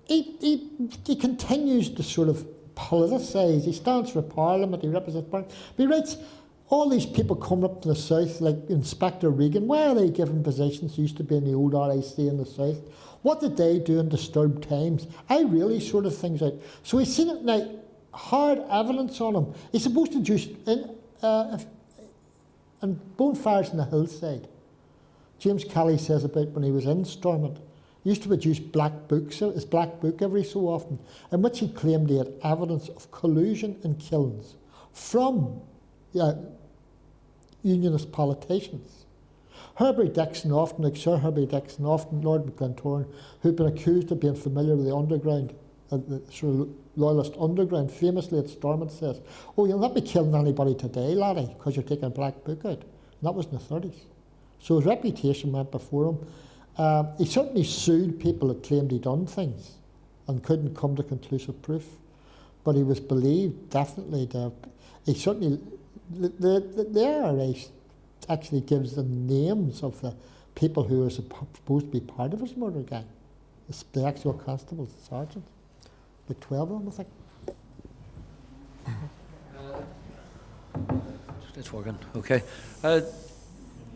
he continues to sort of politicise. He stands for Parliament, he represents Parliament. But he writes, all these people coming up to the south, like Inspector Regan, why are they given positions? Used to be in the old RIC in the south. What did they do in disturbed times? I really sort of things out. So we've seen it now. hard evidence on him. He's supposed to juice in bonfires in the hillside. James Kelly says about when he was in Stormont, he used to produce black books, his black book every so often, in which he claimed he had evidence of collusion and killings from Unionist politicians. Herbie Dixon often, like Sir Herbie Dixon, often Lord McGlentoran, who'd been accused of being familiar with the underground, the sort of Loyalist underground, famously at Stormont says, "Oh, you'll not be killing anybody today, laddie, because you're taking a black book out." And that was in the 30s. So his reputation went before him. He certainly sued people that claimed he'd done things and couldn't come to conclusive proof. But he was believed definitely to have, he certainly, the IRA actually gives the names of the people who are supposed to be part of his murder gang. The actual constables, the sergeants. Like 12 of them, I think. It's working, okay.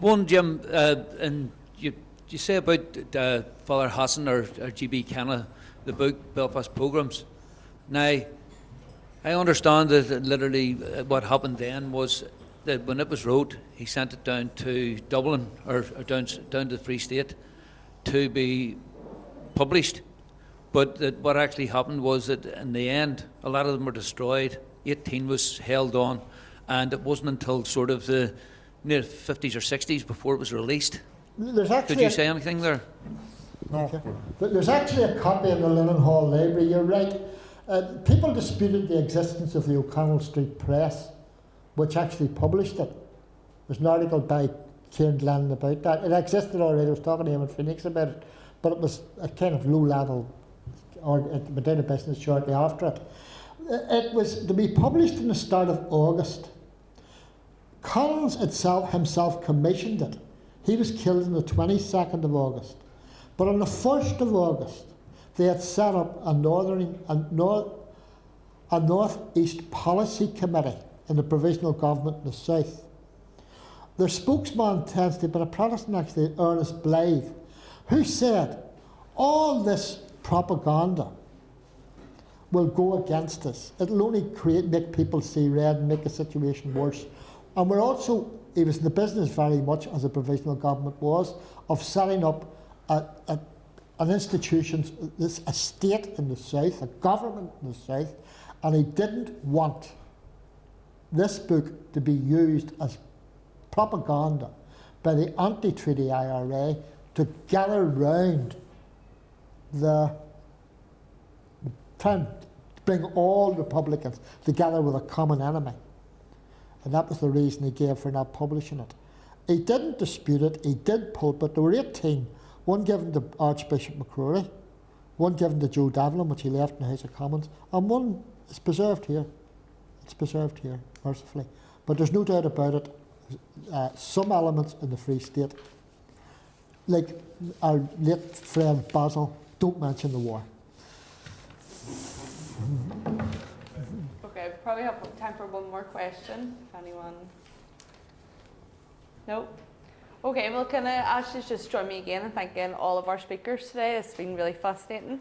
One, Jim, and you say about Father Hassan or G.B. Kenna, the book Belfast Pogroms. Now, I understand that literally what happened then was that when it was wrote, he sent it down to Dublin or down to the Free State to be published. But that what actually happened was that in the end, a lot of them were destroyed. 18 was held on, and it wasn't until sort of the near 50s or 60s before it was released. Could you say anything there? Okay. But there's actually a copy in the Linen Hall Library, you're right. People disputed the existence of the O'Connell Street Press, which actually published it. There's an article by Kieran Glennon about that. It existed already, I was talking to him in Phoenix about it, but it was a kind of low level, or it went out of business shortly after it. It was to be published in the start of August. Collins himself commissioned it. He was killed on the 22nd of August. But on the 1st of August, they had set up a North-East Policy Committee in the Provisional Government in the South. Their spokesman tends to have been a Protestant, actually, Ernest Blythe, who said, all this propaganda will go against us. It'll only make people see red and make the situation worse. And we're also, he was in the business very much, as the provisional government was, of setting up an institution, a state in the South, a government in the South, and he didn't want this book to be used as propaganda by the anti-treaty IRA to gather round trying to bring all Republicans together with a common enemy. And that was the reason he gave for not publishing it. He didn't dispute it, he did pulp it. There were 18, one given to Archbishop McCrory, one given to Joe Devlin, which he left in the House of Commons, and one is preserved here. It's preserved here, mercifully. But there's no doubt about it, some elements in the Free State, like our late friend Basil, don't mention the war. Okay, we probably have time for one more question, if anyone. No? Okay, well, can I ask you to just join me again in thanking all of our speakers today? It's been really fascinating.